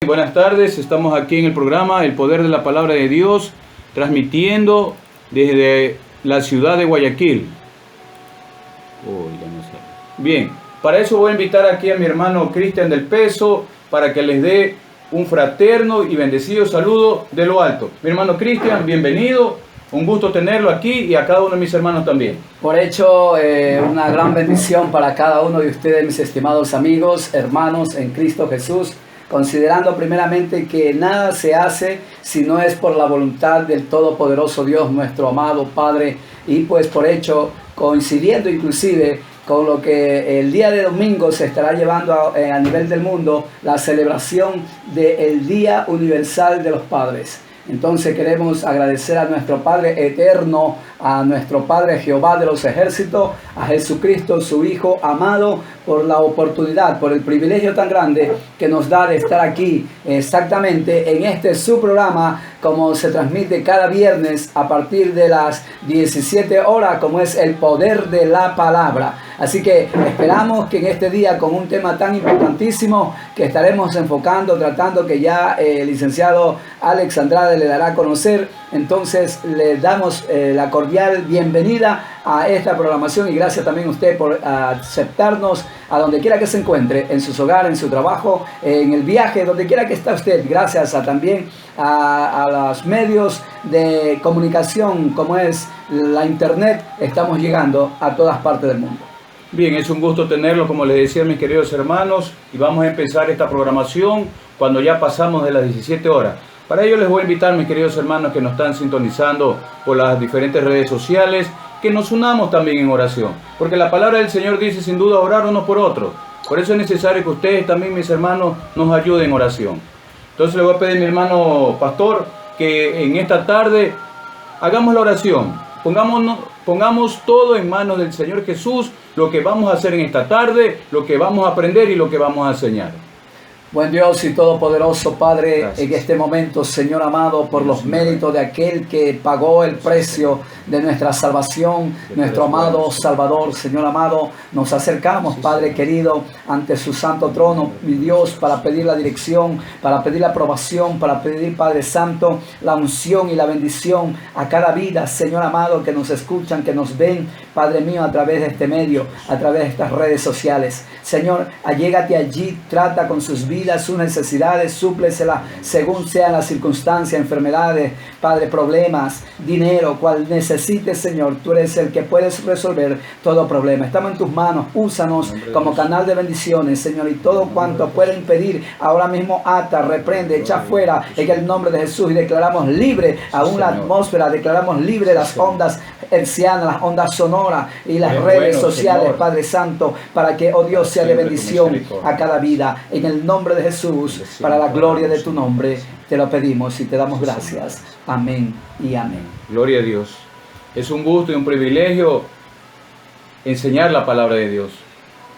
buenas tardes. Estamos aquí en el programa El Poder de la Palabra de Dios, transmitiendo desde la ciudad de Guayaquil. Bien, para eso voy a invitar aquí a mi hermano Cristian del Peso para que les dé un fraterno y bendecido saludo de lo alto. Mi hermano Cristian, bienvenido. Un gusto tenerlo aquí y a cada uno de mis hermanos también. Por hecho, una gran bendición para cada uno de ustedes, mis estimados amigos, hermanos en Cristo Jesús, considerando primeramente que nada se hace si no es por la voluntad del Todopoderoso Dios, nuestro amado Padre, y pues por hecho, coincidiendo inclusive con lo que el día de domingo se estará llevando a nivel del mundo, la celebración del Día Universal de los Padres. Entonces queremos agradecer a nuestro Padre eterno, a nuestro Padre Jehová de los ejércitos, a Jesucristo, su Hijo amado, por la oportunidad, por el privilegio tan grande que nos da de estar aquí exactamente en este su programa, como se transmite cada viernes a partir de las 17 horas, como es el poder de la palabra. Así que esperamos que en este día, con un tema tan importantísimo que estaremos enfocando, tratando, que ya el licenciado Alex Andrade le dará a conocer, entonces le damos la cordial bienvenida a esta programación y gracias también a usted por aceptarnos a donde quiera que se encuentre, en sus hogares, en su trabajo, en el viaje, donde quiera que esté usted. Gracias también a los medios de comunicación como es la internet, estamos llegando a todas partes del mundo. Bien, es un gusto tenerlo, como les decía, mis queridos hermanos, y vamos a empezar esta programación cuando ya pasamos de las 17 horas. Para ello les voy a invitar, mis queridos hermanos que nos están sintonizando por las diferentes redes sociales, que nos unamos también en oración, porque la palabra del Señor dice sin duda orar unos por otros. Por eso es necesario que ustedes también, mis hermanos, nos ayuden en oración. Entonces le voy a pedir a mi hermano pastor que en esta tarde hagamos la oración, pongamos todo en manos del Señor Jesús, lo que vamos a hacer en esta tarde, lo que vamos a aprender y lo que vamos a enseñar. Buen Dios y todopoderoso Padre, gracias. En este momento, Señor amado, por los méritos de aquel que pagó el precio de nuestra salvación, nuestro amado Salvador, Señor amado, nos acercamos, Padre querido, ante su santo trono, mi Dios, para pedir la dirección, para pedir la aprobación, para pedir, Padre Santo, la unción y la bendición a cada vida, Señor amado, que nos escuchan, que nos ven, Padre mío, a través de este medio, a través de estas redes sociales. Señor, allégate allí, trata con sus vidas, sus necesidades, súplesela según sean las circunstancias, enfermedades, Padre, problemas, dinero, cual necesites, Señor. Tú eres el que puedes resolver todo problema. Estamos en tus manos, úsanos como canal de bendiciones, Señor, y todo cuanto pueda impedir, ahora mismo ata, reprende, echa fuera en el nombre de Jesús y declaramos libre aún la atmósfera, declaramos libre las ondas hercianas, las ondas sonoras y las redes sociales, Señor. Padre Santo, para que, oh Dios, sea de bendición a cada vida. En el nombre de Jesús, para la gloria de tu nombre, te lo pedimos y te damos gracias. Amén y amén. Gloria a Dios. Es un gusto y un privilegio enseñar la palabra de Dios.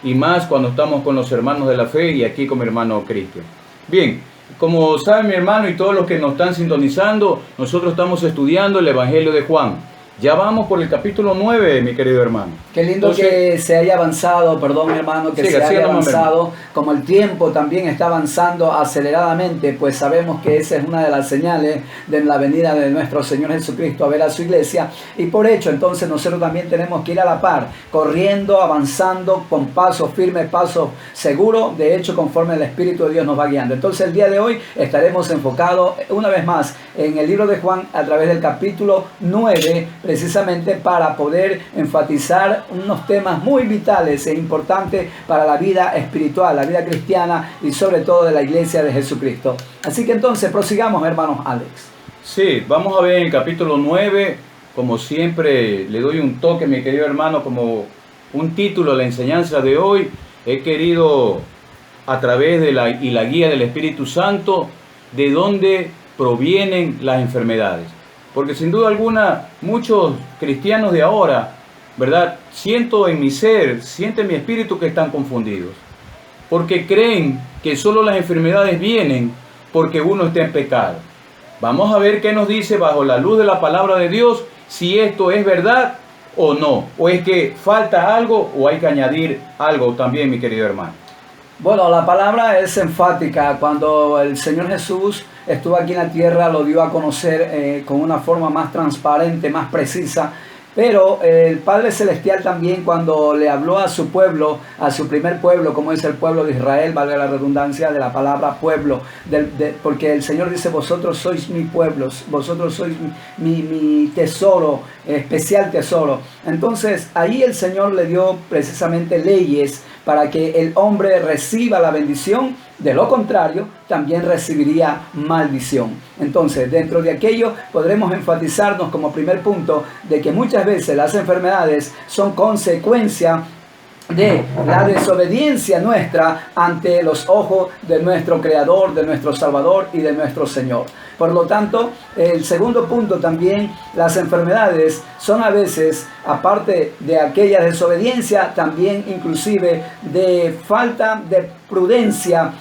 Y más cuando estamos con los hermanos de la fe y aquí con mi hermano Cristian. Bien, como sabe mi hermano y todos los que nos están sintonizando, nosotros estamos estudiando el Evangelio de Juan. Ya vamos por el capítulo 9, mi querido hermano. Qué lindo. Entonces, que se haya avanzado, perdón mi hermano, que se haya avanzado, como el tiempo también está avanzando aceleradamente, pues sabemos que esa es una de las señales de la venida de nuestro Señor Jesucristo a ver a su iglesia, y por hecho entonces nosotros también tenemos que ir a la par, corriendo, avanzando, con paso firme, paso seguro, de hecho conforme el Espíritu de Dios nos va guiando. Entonces el día de hoy estaremos enfocados una vez más en el libro de Juan a través del capítulo 9, precisamente para poder enfatizar unos temas muy vitales e importantes para la vida espiritual, la vida cristiana y sobre todo de la iglesia de Jesucristo. Así que entonces prosigamos, hermanos Alex. Sí, vamos a ver en el capítulo 9, como siempre le doy un toque, mi querido hermano, como un título a la enseñanza de hoy. He querido, a través de la guía del Espíritu Santo, de dónde provienen las enfermedades. Porque sin duda alguna, muchos cristianos de ahora, ¿verdad? Siento en mi ser, siento en mi espíritu que están confundidos. Porque creen que solo las enfermedades vienen porque uno está en pecado. Vamos a ver qué nos dice bajo la luz de la palabra de Dios, si esto es verdad o no. O es que falta algo o hay que añadir algo también, mi querido hermano. Bueno, la palabra es enfática. Cuando el Señor Jesús estuvo aquí en la tierra, lo dio a conocer con una forma más transparente, más precisa. Pero el Padre Celestial también, cuando le habló a su pueblo, a su primer pueblo, como es el pueblo de Israel, valga la redundancia de la palabra pueblo, porque el Señor dice: vosotros sois mi pueblo, vosotros sois mi tesoro, especial tesoro. Entonces ahí el Señor le dio precisamente leyes para que el hombre reciba la bendición. De lo contrario, también recibiría maldición. Entonces, dentro de aquello podremos enfatizarnos como primer punto de que muchas veces las enfermedades son consecuencia de la desobediencia nuestra ante los ojos de nuestro Creador, de nuestro Salvador y de nuestro Señor. Por lo tanto, el segundo punto también, las enfermedades son a veces, aparte de aquella desobediencia, también inclusive de falta de prudencia.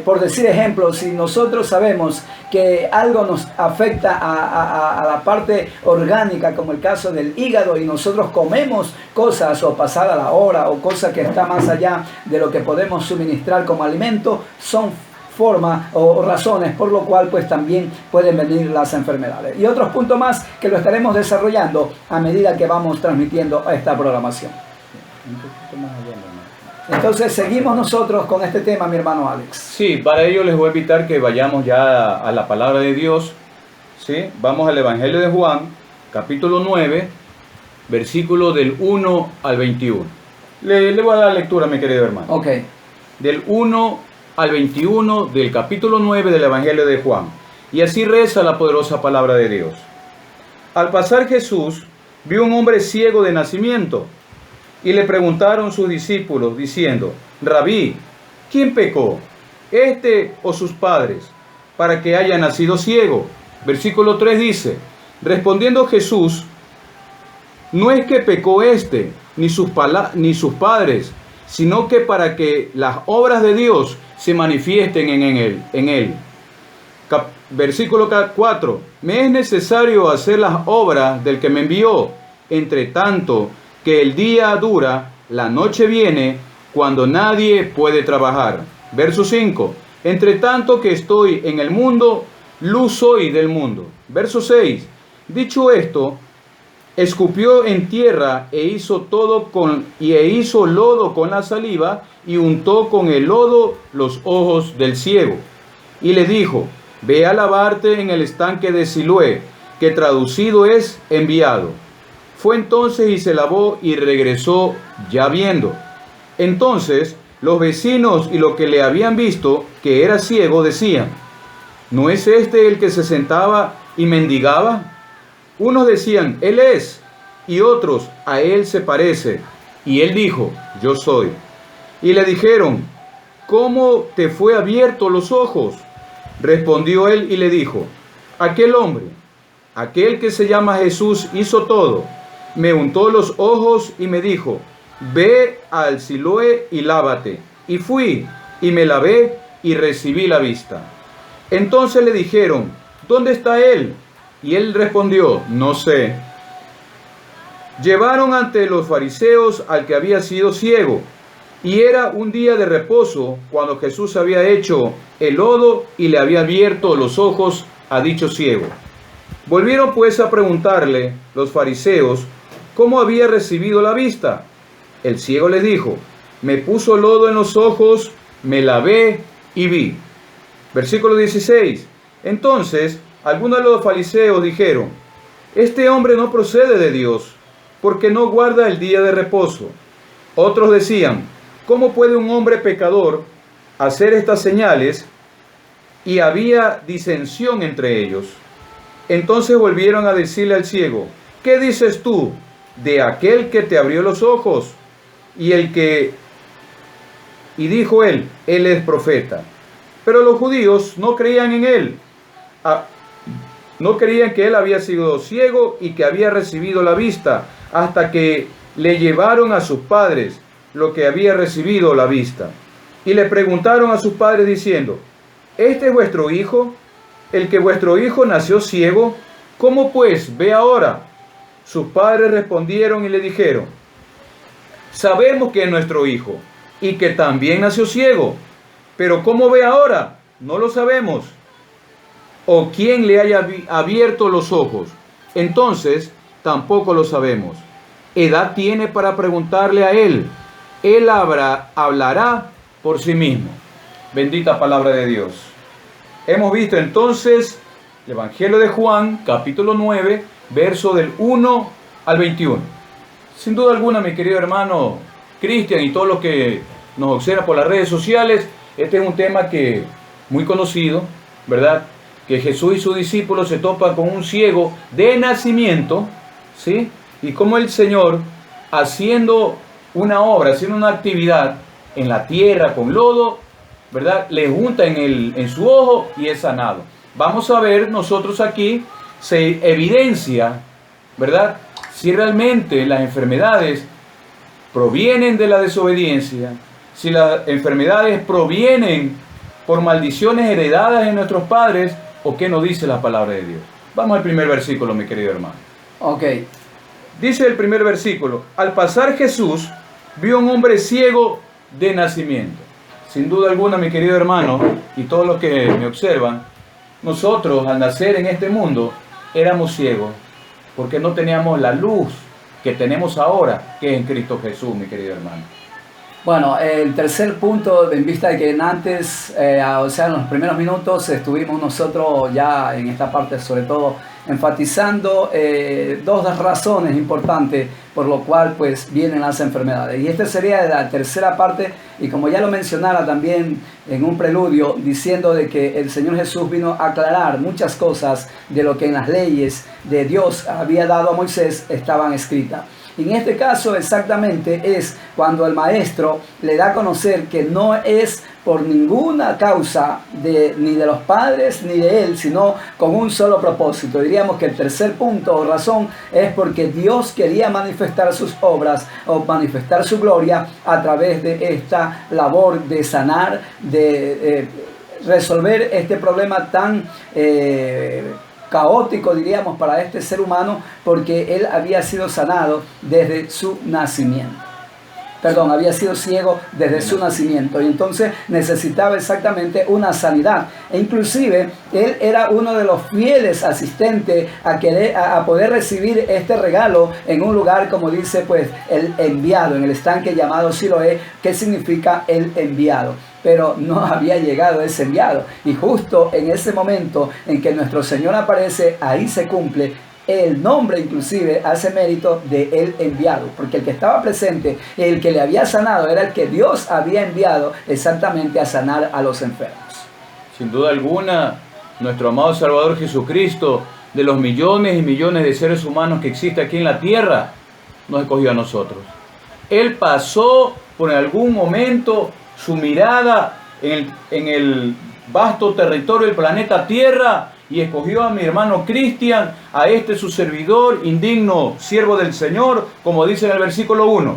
Por decir ejemplo, si nosotros sabemos que algo nos afecta a la parte orgánica, como el caso del hígado, y nosotros comemos cosas o pasada la hora o cosas que está más allá de lo que podemos suministrar como alimento, son formas o razones por lo cual pues también pueden venir las enfermedades. Y otros puntos más que lo estaremos desarrollando a medida que vamos transmitiendo esta programación. Entonces seguimos nosotros con este tema, mi hermano Alex. Sí, para ello les voy a invitar que vayamos ya a la palabra de Dios. ¿Sí? Vamos al Evangelio de Juan, capítulo 9, versículo del 1 al 21. Le voy a dar lectura, mi querido hermano. Ok. Del 1 al 21 del capítulo 9 del Evangelio de Juan. Y así reza la poderosa palabra de Dios. Al pasar Jesús, vio un hombre ciego de nacimiento. Y le preguntaron sus discípulos, diciendo: Rabí, ¿quién pecó, este o sus padres, para que haya nacido ciego? Versículo 3 dice: respondiendo Jesús: no es que pecó este, ni sus padres, sino que para que las obras de Dios se manifiesten en él. Versículo 4: me es necesario hacer las obras del que me envió, entre tanto que el día dura, la noche viene, cuando nadie puede trabajar. Verso 5: entre tanto que estoy en el mundo, luz soy del mundo. Verso 6: dicho esto, escupió en tierra e hizo lodo con la saliva y untó con el lodo los ojos del ciego. Y le dijo: ve a lavarte en el estanque de Siloé, que traducido es enviado. Fue entonces y se lavó y regresó ya viendo. Entonces los vecinos y los que le habían visto que era ciego decían: ¿no es este el que se sentaba y mendigaba? Unos decían: él es, y otros: a él se parece. Y él dijo: yo soy. Y le dijeron: ¿cómo te fue abierto los ojos? Respondió él y le dijo: aquel hombre, aquel que se llama Jesús, hizo todo. Me untó los ojos y me dijo: ve al Siloé y lávate. Y fui y me lavé y recibí la vista. Entonces le dijeron: ¿dónde está él? Y él respondió: no sé. Llevaron ante los fariseos al que había sido ciego, y era un día de reposo cuando Jesús había hecho el lodo y le había abierto los ojos a dicho ciego. Volvieron pues a preguntarle los fariseos cómo había recibido la vista. El ciego les dijo: me puso lodo en los ojos, me lavé y vi. Versículo 16. Entonces algunos de los fariseos dijeron: este hombre no procede de Dios, porque no guarda el día de reposo. Otros decían: ¿cómo puede un hombre pecador hacer estas señales? Y había disensión entre ellos. Entonces volvieron a decirle al ciego: ¿qué dices tú de aquel que te abrió los ojos? Y dijo él: él es profeta. Pero los judíos no creían en él. No creían que él había sido ciego y que había recibido la vista, hasta que le llevaron a sus padres lo que había recibido la vista. Y le preguntaron a sus padres diciendo: ¿este es vuestro hijo, el que vuestro hijo nació ciego? ¿Cómo pues ve ahora? Sus padres respondieron y le dijeron: sabemos que es nuestro hijo, y que también nació ciego. Pero ¿cómo ve ahora? No lo sabemos. O quién le haya abierto los ojos. Entonces, tampoco lo sabemos. Edad tiene para preguntarle a él. Él hablará por sí mismo. Bendita palabra de Dios. Hemos visto entonces el Evangelio de Juan, capítulo 9, verso del 1 al 21. Sin duda alguna, mi querido hermano Cristian y todos los que nos observan por las redes sociales, este es un tema que muy conocido, ¿verdad? Que Jesús y sus discípulos se topan con un ciego de nacimiento, ¿sí? Y como el Señor, haciendo una obra, haciendo una actividad en la tierra con lodo, ¿verdad? Le junta en su ojo y es sanado. Vamos a ver nosotros aquí, se evidencia, ¿verdad? Si realmente las enfermedades provienen de la desobediencia, si las enfermedades provienen por maldiciones heredadas en nuestros padres, o qué nos dice la palabra de Dios. Vamos al primer versículo, mi querido hermano. Ok. Dice el primer versículo: al pasar Jesús vio un hombre ciego de nacimiento. Sin duda alguna, mi querido hermano, y todos los que me observan, nosotros al nacer en este mundo éramos ciegos, porque no teníamos la luz que tenemos ahora, que es en Cristo Jesús, mi querido hermano. Bueno, el tercer punto, en vista de que antes, o sea, en los primeros minutos estuvimos nosotros ya en esta parte, sobre todo, enfatizando dos razones importantes por lo cual pues vienen las enfermedades. Y esta sería la tercera parte, y como ya lo mencionara también en un preludio, diciendo de que el Señor Jesús vino a aclarar muchas cosas de lo que en las leyes de Dios había dado a Moisés estaban escritas. Y en este caso exactamente es cuando el maestro le da a conocer que no es por ninguna causa ni de los padres ni de él, sino con un solo propósito. Diríamos que el tercer punto o razón es porque Dios quería manifestar sus obras o manifestar su gloria a través de esta labor de sanar, de resolver este problema tan caótico, diríamos, para este ser humano, porque él había sido sanado desde su nacimiento. Perdón, había sido ciego desde su nacimiento, y entonces necesitaba exactamente una sanidad. E inclusive él era uno de los fieles asistentes a poder recibir este regalo en un lugar, como dice pues el enviado, en el estanque llamado Siloé, que significa el enviado. Pero no había llegado ese enviado, y justo en ese momento en que nuestro Señor aparece, ahí se cumple el nombre, inclusive hace mérito de el enviado, porque el que estaba presente, el que le había sanado, era el que Dios había enviado exactamente a sanar a los enfermos. Sin duda alguna, nuestro amado Salvador Jesucristo, de los millones y millones de seres humanos que existe aquí en la tierra, nos escogió a nosotros. Él pasó por algún momento su mirada en el vasto territorio del planeta Tierra y escogió a mi hermano Cristian, a este su servidor, indigno siervo del Señor, como dice en el versículo 1.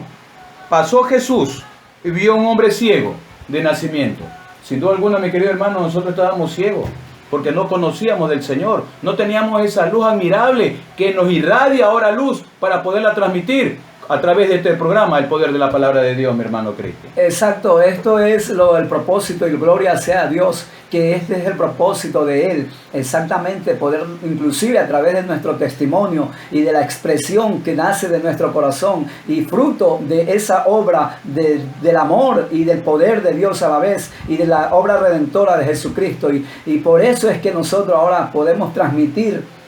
Pasó Jesús y vio a un hombre ciego de nacimiento. Sin duda alguna, mi querido hermano, nosotros estábamos ciegos porque no conocíamos del Señor. No teníamos esa luz admirable que nos irradia ahora luz para poderla transmitir a través de este programa, el poder de la palabra de Dios, mi hermano Cristian. Exacto, esto es el propósito, y gloria sea a Dios, que este es el propósito de Él, exactamente, poder inclusive a través de nuestro testimonio y de la expresión que nace de nuestro corazón y fruto de esa obra del amor y del poder de Dios a la vez, y de la obra redentora de Jesucristo, y por eso es que nosotros ahora podemos transmitir.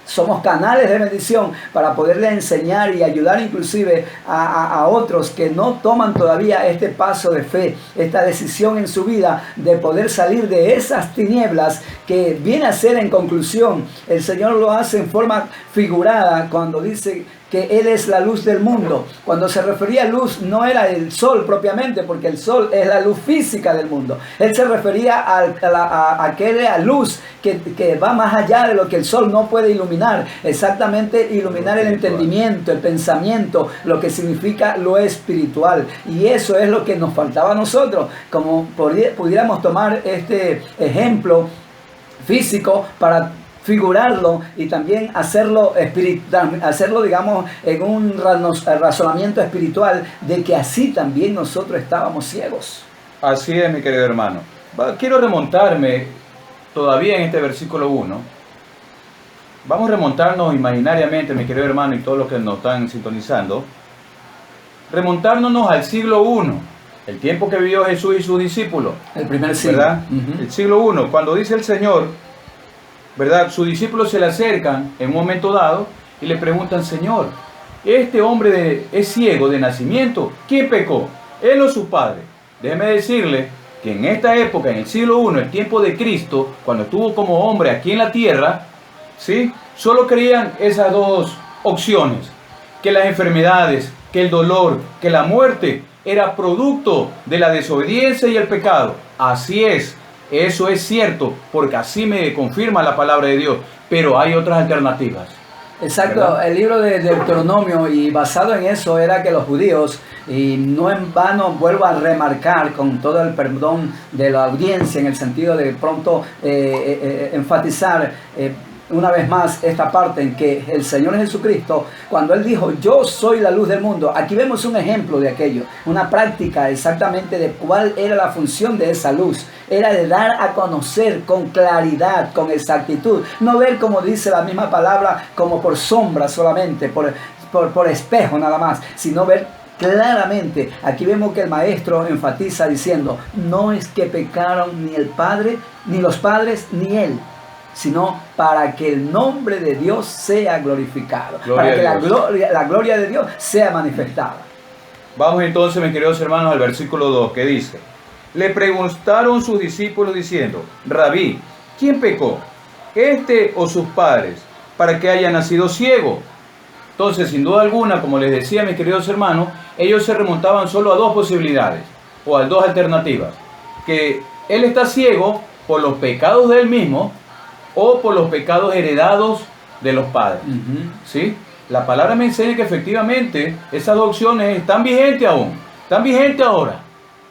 Somos canales de bendición para poderle enseñar y ayudar inclusive a otros que no toman todavía este paso de fe, esta decisión en su vida de poder salir de esas tinieblas que viene a ser, en conclusión, el Señor lo hace en forma figurada cuando dice que Él es la luz del mundo. Cuando se refería a luz, no era el sol propiamente, porque el sol es la luz física del mundo. Él se refería a aquella luz que va más allá de lo que el sol no puede iluminar. Exactamente, iluminar el entendimiento, el pensamiento, lo que significa lo espiritual. Y eso es lo que nos faltaba a nosotros. Como pudiéramos tomar este ejemplo físico para figurarlo y también hacerlo, digamos, en un razonamiento espiritual de que así también nosotros estábamos ciegos. Así es, mi querido hermano. Quiero remontarme todavía en este versículo 1. Vamos a remontarnos imaginariamente, mi querido hermano, y todos los que nos están sintonizando. Remontándonos al siglo I, el tiempo que vivió Jesús y sus discípulos. El primer siglo. ¿Verdad? El siglo I, cuando dice el Señor, ¿verdad? Sus discípulos se le acercan en un momento dado y le preguntan: Señor, este hombre es ciego de nacimiento. ¿Quién pecó? ¿Él o su padre? Déjeme decirle que en esta época, en el siglo I, el tiempo de Cristo, cuando estuvo como hombre aquí en la tierra, ¿sí?, solo creían esas dos opciones: que las enfermedades, que el dolor, que la muerte era producto de la desobediencia y el pecado. Así es, eso es cierto, porque así me confirma la palabra de Dios, pero hay otras alternativas. Exacto, ¿verdad? El libro de Deuteronomio, y basado en eso, era que los judíos, y no en vano vuelvo a remarcar con todo el perdón de la audiencia, en el sentido de pronto enfatizar una vez más esta parte en que el Señor Jesucristo, cuando Él dijo: yo soy la luz del mundo, aquí vemos un ejemplo de aquello, una práctica exactamente de cuál era la función de esa luz. Era de dar a conocer con claridad, con exactitud, no ver, como dice la misma palabra, como por sombra solamente, por espejo nada más, sino ver claramente. Aquí vemos que el maestro enfatiza diciendo: no es que pecaron ni el Padre, ni los padres, ni Él, sino para que el nombre de Dios sea glorificado, para que la gloria de Dios sea manifestada. Vamos entonces, mis queridos hermanos, al versículo 2, que dice: le preguntaron sus discípulos diciendo: Rabí, ¿quién pecó, este o sus padres, para que haya nacido ciego? Entonces, sin duda alguna, como les decía, mis queridos hermanos, ellos se remontaban solo a dos posibilidades, o a dos alternativas: que él está ciego por los pecados de él mismo, o por los pecados heredados de los padres. ¿Sí? La palabra me enseña que efectivamente esas dos opciones están vigentes aún, están vigentes ahora,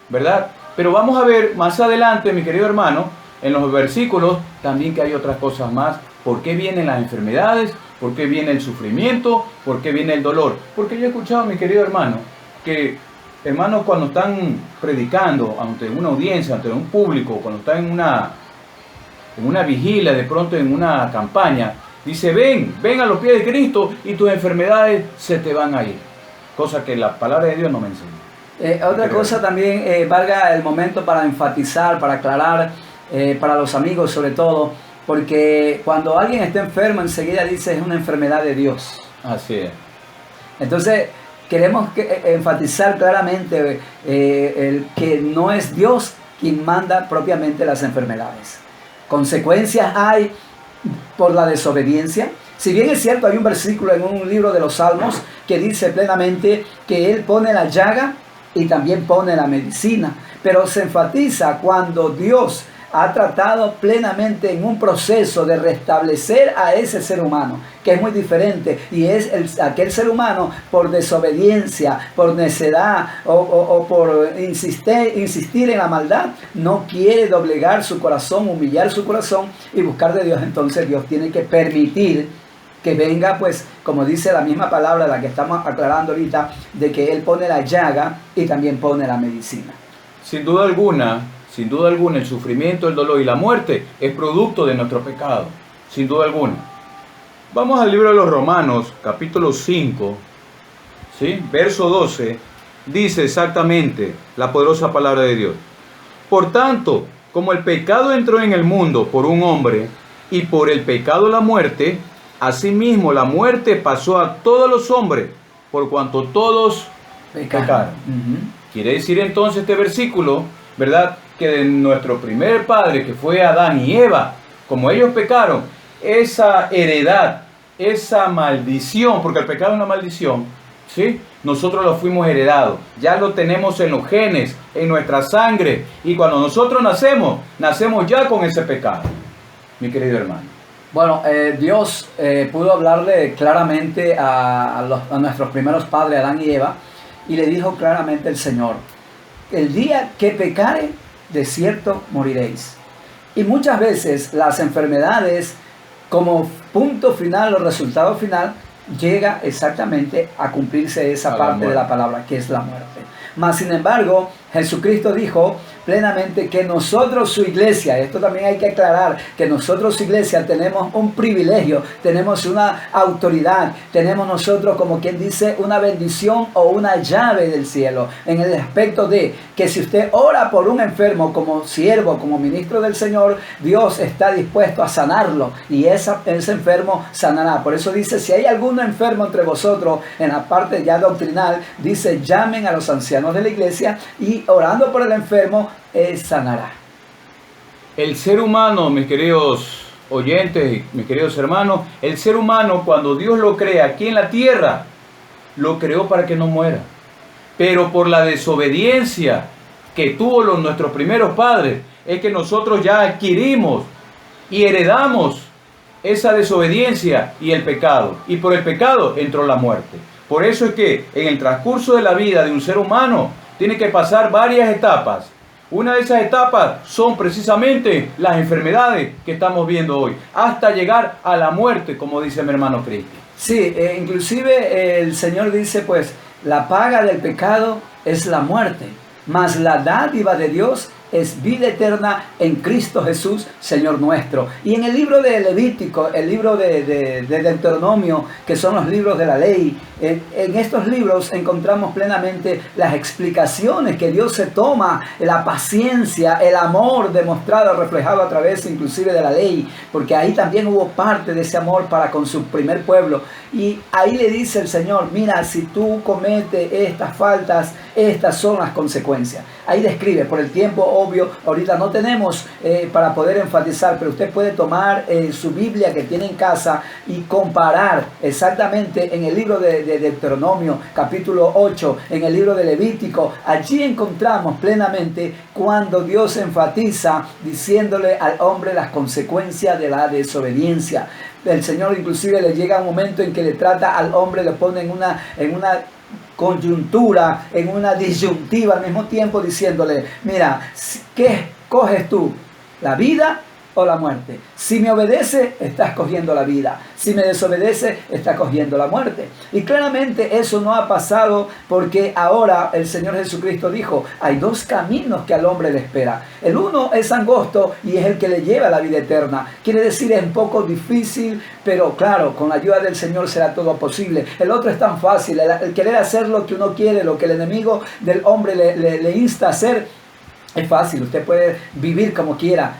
¿verdad? Pero vamos a ver más adelante, mi querido hermano, en los versículos también, que hay otras cosas más. ¿Por qué vienen las enfermedades? ¿Por qué viene el sufrimiento? ¿Por qué viene el dolor? Porque yo he escuchado, mi querido hermano, que hermanos cuando están predicando ante una audiencia, ante un público, cuando están en una vigilia, de pronto en una campaña, dice: ven a los pies de Cristo y tus enfermedades se te van a ir. Cosa que la palabra de Dios no me enseña. Otra cosa también, valga el momento para enfatizar, para aclarar, para los amigos sobre todo, porque cuando alguien está enfermo, enseguida dice: es una enfermedad de Dios. Así es. Entonces, queremos enfatizar claramente que no es Dios quien manda propiamente las enfermedades. Consecuencias hay por la desobediencia. Si bien es cierto, hay un versículo en un libro de los Salmos que dice plenamente que Él pone la llaga y también pone la medicina, pero se enfatiza cuando Dios ha tratado plenamente en un proceso de restablecer a ese ser humano, que es muy diferente, y es aquel ser humano por desobediencia, por necedad o por insistir en la maldad, no quiere doblegar su corazón, humillar su corazón y buscar de Dios. Entonces Dios tiene que permitir que venga, pues, como dice la misma palabra, la que estamos aclarando ahorita, de que Él pone la llaga y también pone la medicina. Sin duda alguna, el sufrimiento, el dolor y la muerte es producto de nuestro pecado, sin duda alguna. Vamos al libro de los Romanos, capítulo 5, ¿sí? Verso 12, dice exactamente la poderosa palabra de Dios: por tanto, como el pecado entró en el mundo por un hombre, y por el pecado la muerte, asimismo la muerte pasó a todos los hombres, por cuanto todos pecaron. Quiere decir entonces este versículo, ¿verdad?, que de nuestro primer padre, que fue Adán y Eva, como ellos pecaron, esa heredad, esa maldición, porque el pecado es una maldición, ¿sí? Nosotros lo fuimos heredados, ya lo tenemos en los genes, en nuestra sangre, y cuando nosotros nacemos ya con ese pecado, mi querido hermano. Bueno, Dios pudo hablarle claramente a nuestros primeros padres, Adán y Eva, y le dijo claramente el Señor: el día que pecare, de cierto moriréis. Y muchas veces las enfermedades como punto final o resultado final, llega exactamente a cumplirse esa parte de la palabra, que es la muerte. Mas, sin embargo, Jesucristo dijo plenamente que nosotros, su iglesia, esto también hay que aclarar, que nosotros, su iglesia, tenemos un privilegio, tenemos una autoridad, tenemos nosotros, como quien dice, una bendición o una llave del cielo, en el aspecto de que si usted ora por un enfermo como siervo, como ministro del Señor, Dios está dispuesto a sanarlo y ese enfermo sanará. Por eso dice, si hay algún enfermo entre vosotros, en la parte ya doctrinal, dice, llamen a los ancianos de la iglesia y orando por el enfermo, sanará. El ser humano, mis queridos oyentes, mis queridos hermanos, el ser humano cuando Dios lo crea aquí en la tierra, lo creó para que no muera. Pero por la desobediencia que tuvo nuestros primeros padres, es que nosotros ya adquirimos y heredamos esa desobediencia y el pecado. Y por el pecado entró la muerte. Por eso es que en el transcurso de la vida de un ser humano tiene que pasar varias etapas. Una de esas etapas son precisamente las enfermedades que estamos viendo hoy, hasta llegar a la muerte, como dice mi hermano Cristian. Sí, inclusive el Señor dice, pues, la paga del pecado es la muerte, mas la dádiva de Dios es vida eterna en Cristo Jesús, Señor nuestro. Y en el libro de Levítico, el libro de Deuteronomio, que son los libros de la ley, en estos libros encontramos plenamente las explicaciones que Dios se toma, la paciencia, el amor demostrado, reflejado a través inclusive de la ley, porque ahí también hubo parte de ese amor para con su primer pueblo. Y ahí le dice el Señor, mira, si tú cometes estas faltas, estas son las consecuencias. Ahí describe, por el tiempo obvio, ahorita no tenemos para poder enfatizar, pero usted puede tomar su Biblia que tiene en casa y comparar exactamente en el libro de Deuteronomio, capítulo 8, en el libro de Levítico. Allí encontramos plenamente cuando Dios enfatiza diciéndole al hombre las consecuencias de la desobediencia. El Señor inclusive le llega un momento en que le trata al hombre, le pone en una coyuntura, en una disyuntiva al mismo tiempo, diciéndole, mira, ¿qué coges tú? ¿La vida o la muerte? Si me obedece, estás cogiendo la vida. Si me desobedece, estás cogiendo la muerte. Y claramente eso no ha pasado, porque ahora el Señor Jesucristo dijo, hay dos caminos que al hombre le espera. El uno es angosto y es el que le lleva a la vida eterna. Quiere decir, es un poco difícil, pero claro, con la ayuda del Señor será todo posible. El otro es tan fácil, el querer hacer lo que uno quiere, lo que el enemigo del hombre le insta a hacer. Es fácil, usted puede vivir como quiera,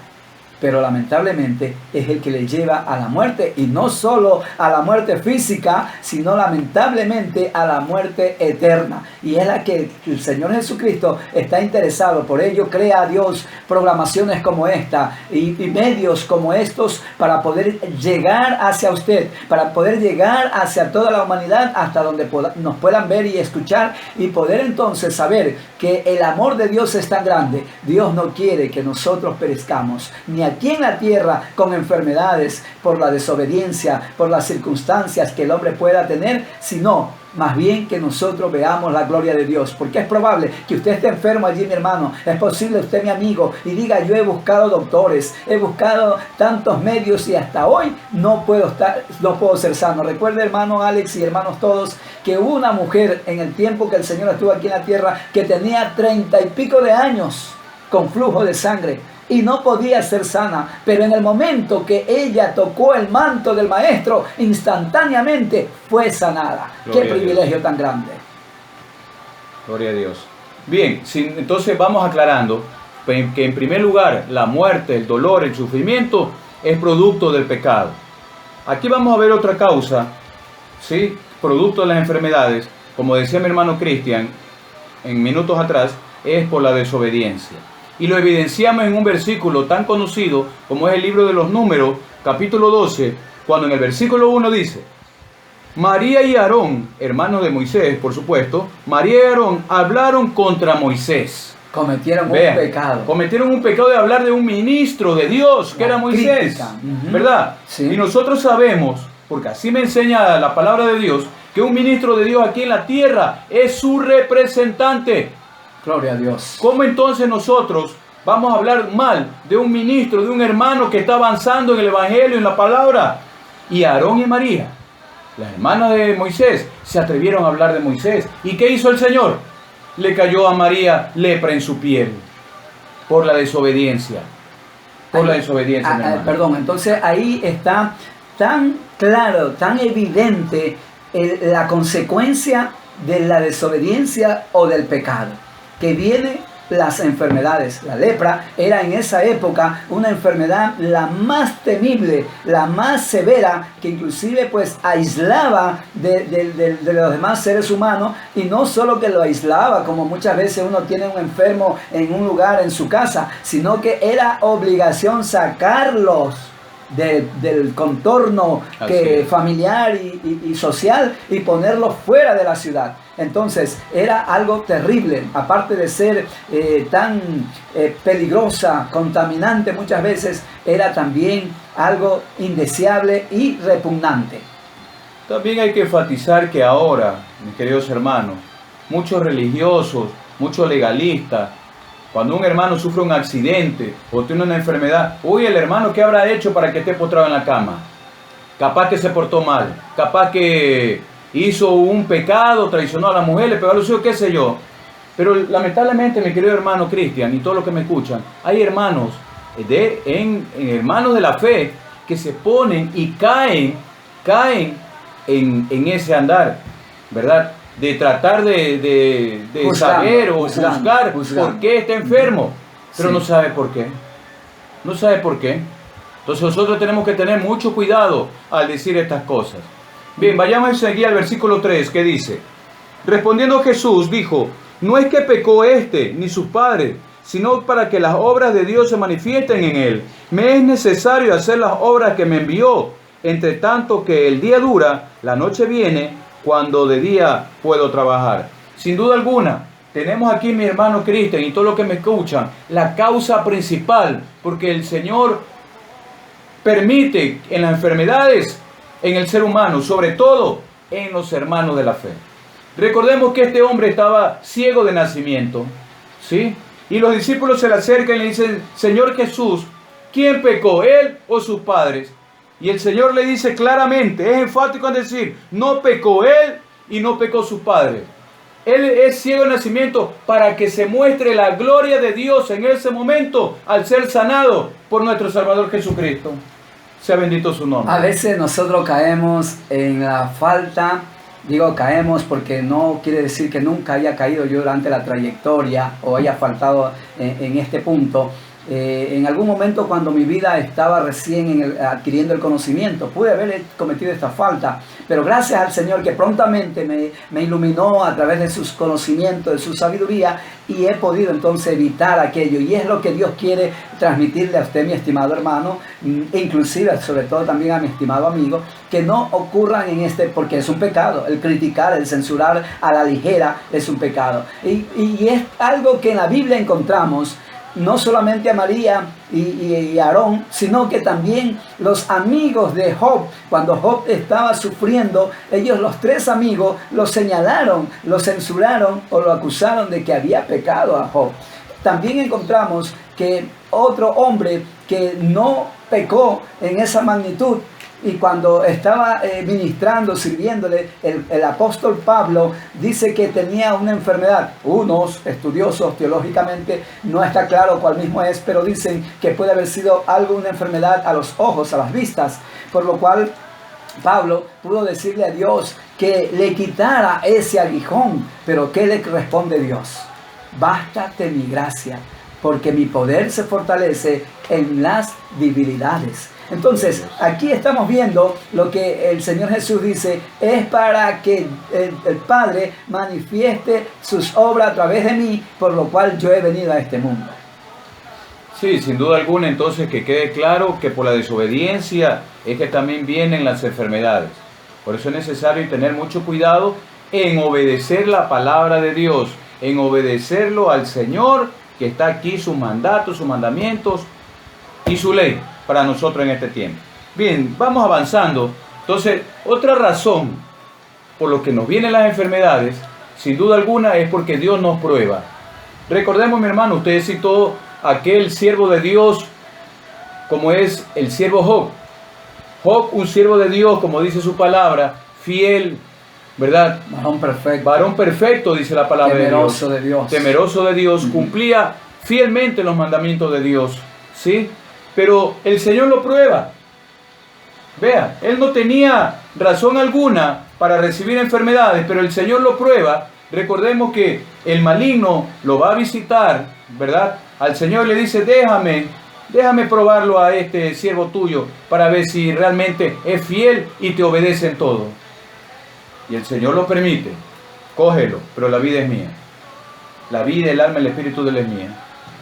pero lamentablemente es el que le lleva a la muerte, y no solo a la muerte física, sino lamentablemente a la muerte eterna, y es la que el Señor Jesucristo está interesado. Por ello crea a Dios programaciones como esta y medios como estos para poder llegar hacia usted, para poder llegar hacia toda la humanidad, hasta donde nos puedan ver y escuchar, y poder entonces saber que el amor de Dios es tan grande. Dios no quiere que nosotros perezcamos, ni aquí en la tierra con enfermedades por la desobediencia, por las circunstancias que el hombre pueda tener, sino más bien que nosotros veamos la gloria de Dios. Porque es probable que usted esté enfermo allí, mi hermano, es posible usted, mi amigo, y diga, yo he buscado doctores, he buscado tantos medios y hasta hoy no puedo ser sano. Recuerde, hermano Alex y hermanos todos, que hubo una mujer en el tiempo que el Señor estuvo aquí en la tierra que tenía 30 y pico de años con flujo de sangre y no podía ser sana, pero en el momento que ella tocó el manto del Maestro, instantáneamente fue sanada. Gloria ¡Qué privilegio tan grande! Gloria a Dios. Bien, entonces vamos aclarando que en primer lugar la muerte, el dolor, el sufrimiento es producto del pecado. Aquí vamos a ver otra causa, ¿sí? Producto de las enfermedades, como decía mi hermano Cristian en minutos atrás, es por la desobediencia. Y lo evidenciamos en un versículo tan conocido como es el libro de los Números, capítulo 12, cuando en el versículo 1 dice, María y Aarón, hermanos de Moisés, por supuesto, María y Aarón hablaron contra Moisés. Cometieron un pecado. Cometieron un pecado de hablar de un ministro de Dios, que era Moisés, ¿verdad? Sí. Y nosotros sabemos, porque así me enseña la palabra de Dios, que un ministro de Dios aquí en la tierra es su representante. Gloria a Dios. ¿Cómo entonces nosotros vamos a hablar mal de un ministro, de un hermano que está avanzando en el Evangelio, en la palabra. Y Aarón y María, las hermanas de Moisés, se atrevieron a hablar de Moisés. ¿Y qué hizo el Señor? Le cayó a María lepra en su piel por la desobediencia. Por la desobediencia, mi hermano. Perdón, entonces ahí está tan claro, tan evidente la consecuencia de la desobediencia o del pecado, que viene las enfermedades. La lepra era en esa época una enfermedad la más temible, la más severa, que inclusive pues aislaba de los demás seres humanos, y no solo que lo aislaba, como muchas veces uno tiene un enfermo en un lugar, en su casa, sino que era obligación sacarlos del contorno familiar y social, y ponerlos fuera de la ciudad. Entonces era algo terrible, aparte de ser tan peligrosa, contaminante muchas veces, era también algo indeseable y repugnante. También hay que enfatizar que ahora, mis queridos hermanos, muchos religiosos, muchos legalistas, cuando un hermano sufre un accidente o tiene una enfermedad, uy, el hermano, ¿qué habrá hecho para que esté postrado en la cama? Capaz que se portó mal, capaz que hizo un pecado, traicionó a la mujer, le pegó a los hijos, qué sé yo. Pero lamentablemente, mi querido hermano Cristian y todos los que me escuchan, hay hermanos hermanos de la fe que se ponen y caen en ese andar, ¿verdad? De tratar de saber o juzgar por qué está enfermo, pero no sabe por qué. No sabe por qué. Entonces nosotros tenemos que tener mucho cuidado al decir estas cosas. Bien, vayamos a seguir al versículo 3, que dice: respondiendo Jesús dijo, no es que pecó ni sus padres, sino para que las obras de Dios se manifiesten en él. Me es necesario hacer las obras que me envió, entre tanto que el día dura, la noche viene, cuando de día puedo trabajar. Sin duda alguna, tenemos aquí, mi hermano Cristian y todos los que me escuchan, la causa principal, porque el Señor permite en las enfermedades en el ser humano, sobre todo en los hermanos de la fe. Recordemos que este hombre estaba ciego de nacimiento, ¿sí? Y los discípulos se le acercan y le dicen: Señor Jesús, ¿quién pecó, él o sus padres? Y el Señor le dice claramente, es enfático en decir, no pecó él y no pecó sus padres. Él es ciego de nacimiento para que se muestre la gloria de Dios en ese momento al ser sanado por nuestro Salvador Jesucristo. Sea bendito su nombre. A veces nosotros caemos en la falta, digo caemos porque no quiere decir que nunca haya caído yo durante la trayectoria o haya faltado en este punto. En algún momento, cuando mi vida estaba recién adquiriendo el conocimiento, pude haber cometido esta falta, pero gracias al Señor que prontamente me iluminó a través de sus conocimientos, de su sabiduría, y he podido entonces evitar aquello. Y es lo que Dios quiere transmitirle a usted, mi estimado hermano, inclusive, sobre todo también a mi estimado amigo, que no ocurran porque es un pecado. El criticar, el censurar a la ligera es un pecado. Y es algo que en la Biblia encontramos, no solamente a María y Aarón, sino que también los amigos de Job. Cuando Job estaba sufriendo, ellos, los tres amigos, lo señalaron, lo censuraron o lo acusaron de que había pecado a Job. También encontramos que otro hombre que no pecó en esa magnitud, y cuando estaba ministrando, sirviéndole, el apóstol Pablo dice que tenía una enfermedad. Unos estudiosos teológicamente no está claro cuál mismo es, pero dicen que puede haber sido una enfermedad a los ojos, a las vistas, por lo cual Pablo pudo decirle a Dios que le quitara ese aguijón. Pero ¿qué le responde Dios? Bástate mi gracia, porque mi poder se fortalece en las debilidades. Entonces, aquí estamos viendo lo que el Señor Jesús dice, es para que el Padre manifieste sus obras a través de mí, por lo cual yo he venido a este mundo. Sí, sin duda alguna, entonces que quede claro que por la desobediencia es que también vienen las enfermedades. Por eso es necesario tener mucho cuidado en obedecer la palabra de Dios, en obedecerlo al Señor, que está aquí, sus mandatos, sus mandamientos y su ley para nosotros en este tiempo. Bien, vamos avanzando. Entonces, otra razón por lo que nos vienen las enfermedades, sin duda alguna, es porque Dios nos prueba. Recordemos, mi hermano, usted citó aquel siervo de Dios como es el siervo Job. Job, un siervo de Dios, como dice su palabra, fiel, ¿verdad? Varón perfecto. Varón perfecto, dice la palabra Temeroso de Dios. Temeroso de Dios, cumplía fielmente los mandamientos de Dios, ¿sí? Pero el Señor lo prueba. Vea, él no tenía razón alguna para recibir enfermedades, pero el Señor lo prueba. Recordemos que el maligno lo va a visitar, ¿verdad? Al Señor le dice, déjame probarlo a este siervo tuyo para ver si realmente es fiel y te obedece en todo. Y el Señor lo permite. Cógelo, pero la vida es mía. La vida, el alma, el espíritu de él es mía.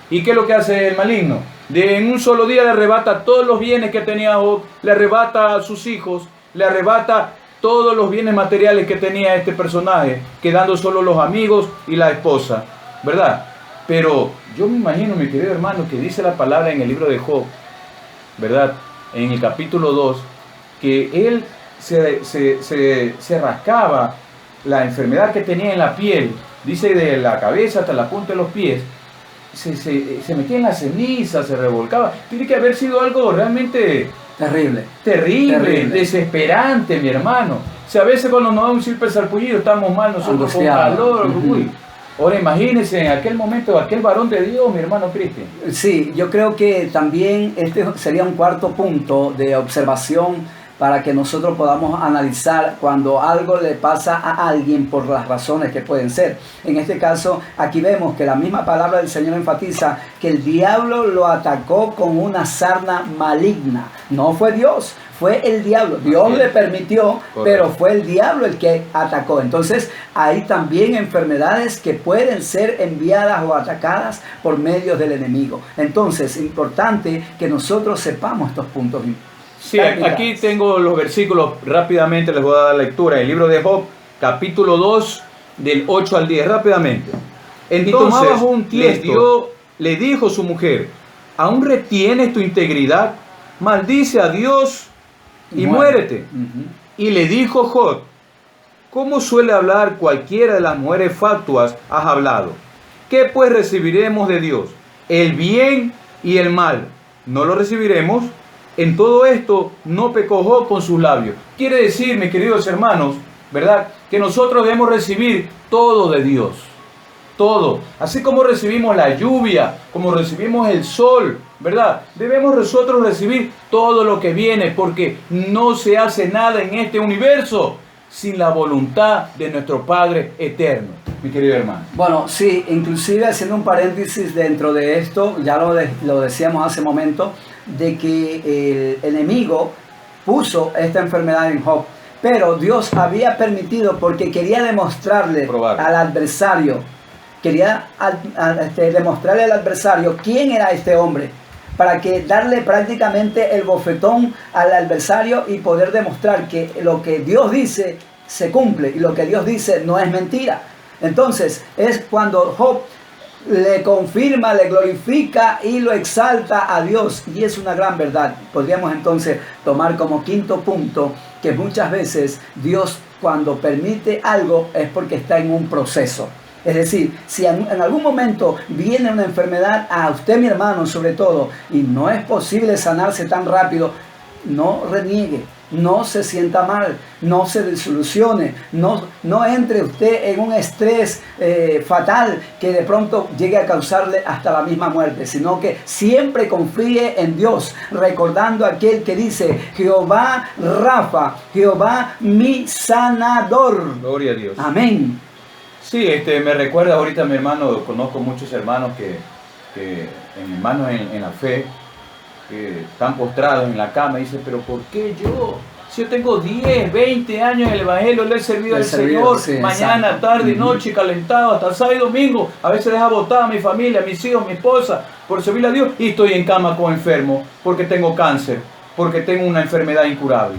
¿Y qué es lo que hace el maligno? En un solo día le arrebata todos los bienes que tenía Job, le arrebata a sus hijos, le arrebata todos los bienes materiales que tenía este personaje, quedando solo los amigos y la esposa, ¿verdad? Pero yo me imagino, mi querido hermano, que dice la palabra en el libro de Job, ¿verdad? En el capítulo 2, que él se rascaba la enfermedad que tenía en la piel, dice de la cabeza hasta la punta de los pies, se metía en la ceniza, se revolcaba. Tiene que haber sido algo realmente terrible, desesperante, mi hermano. O sea, a veces cuando nos da un simple sarpullido estamos mal, nosotros con calor, uy. Ahora imagínense en aquel momento, aquel varón de Dios, mi hermano Cristian. Sí, yo creo que también este sería un cuarto punto de observación para que nosotros podamos analizar cuando algo le pasa a alguien por las razones que pueden ser. En este caso, aquí vemos que la misma palabra del Señor enfatiza que el diablo lo atacó con una sarna maligna. No fue Dios, fue el diablo. Dios le permitió, pero fue el diablo el que atacó. Entonces, hay también enfermedades que pueden ser enviadas o atacadas por medio del enemigo. Entonces, importante que nosotros sepamos estos puntos. Sí, aquí tengo los versículos, rápidamente les voy a dar lectura. El libro de Job, capítulo 2, del 8 al 10, rápidamente. Entonces, un tiesto, le dijo su mujer, ¿aún retienes tu integridad? Maldice a Dios y muérete. Y le dijo Job, ¿cómo suele hablar cualquiera de las mujeres fatuas has hablado? ¿Qué pues recibiremos de Dios? El bien y el mal. ¿No lo recibiremos? En todo esto no pecó Job con sus labios. Quiere decir, mis queridos hermanos, ¿verdad? Que nosotros debemos recibir todo de Dios. Todo. Así como recibimos la lluvia, como recibimos el sol, ¿verdad? Debemos nosotros recibir todo lo que viene, porque no se hace nada en este universo sin la voluntad de nuestro Padre eterno, mi querido hermano. Bueno, sí, inclusive haciendo un paréntesis dentro de esto, ya lo decíamos hace un momento, de que el enemigo puso esta enfermedad en Job, pero Dios había permitido porque quería demostrarle al adversario, demostrarle al adversario quién era este hombre, para que darle prácticamente el bofetón al adversario y poder demostrar que lo que Dios dice se cumple y lo que Dios dice no es mentira. Entonces es cuando Job le confirma, le glorifica y lo exalta a Dios, y es una gran verdad. Podríamos entonces tomar como quinto punto que muchas veces Dios, cuando permite algo, es porque está en un proceso. Es decir, si en algún momento viene una enfermedad a usted, mi hermano, sobre todo, y no es posible sanarse tan rápido, no reniegue, no se sienta mal, no se desilusione, no entre usted en un estrés fatal que de pronto llegue a causarle hasta la misma muerte, sino que siempre confíe en Dios, recordando aquel que dice, Jehová Rafa, Jehová mi sanador. Gloria a Dios. Amén. Sí, me recuerda ahorita mi hermano, conozco muchos hermanos que hermanos en la fe, que están postrados en la cama y dicen, pero ¿por qué yo? Si yo tengo 10, 20 años en el Evangelio, le he servido al Señor, sí, mañana, exacto, tarde, noche, calentado, hasta sábado y domingo. A veces deja botada a mi familia, a mis hijos, mi esposa, por servirle a Dios. Y estoy en cama como enfermo, porque tengo cáncer, porque tengo una enfermedad incurable,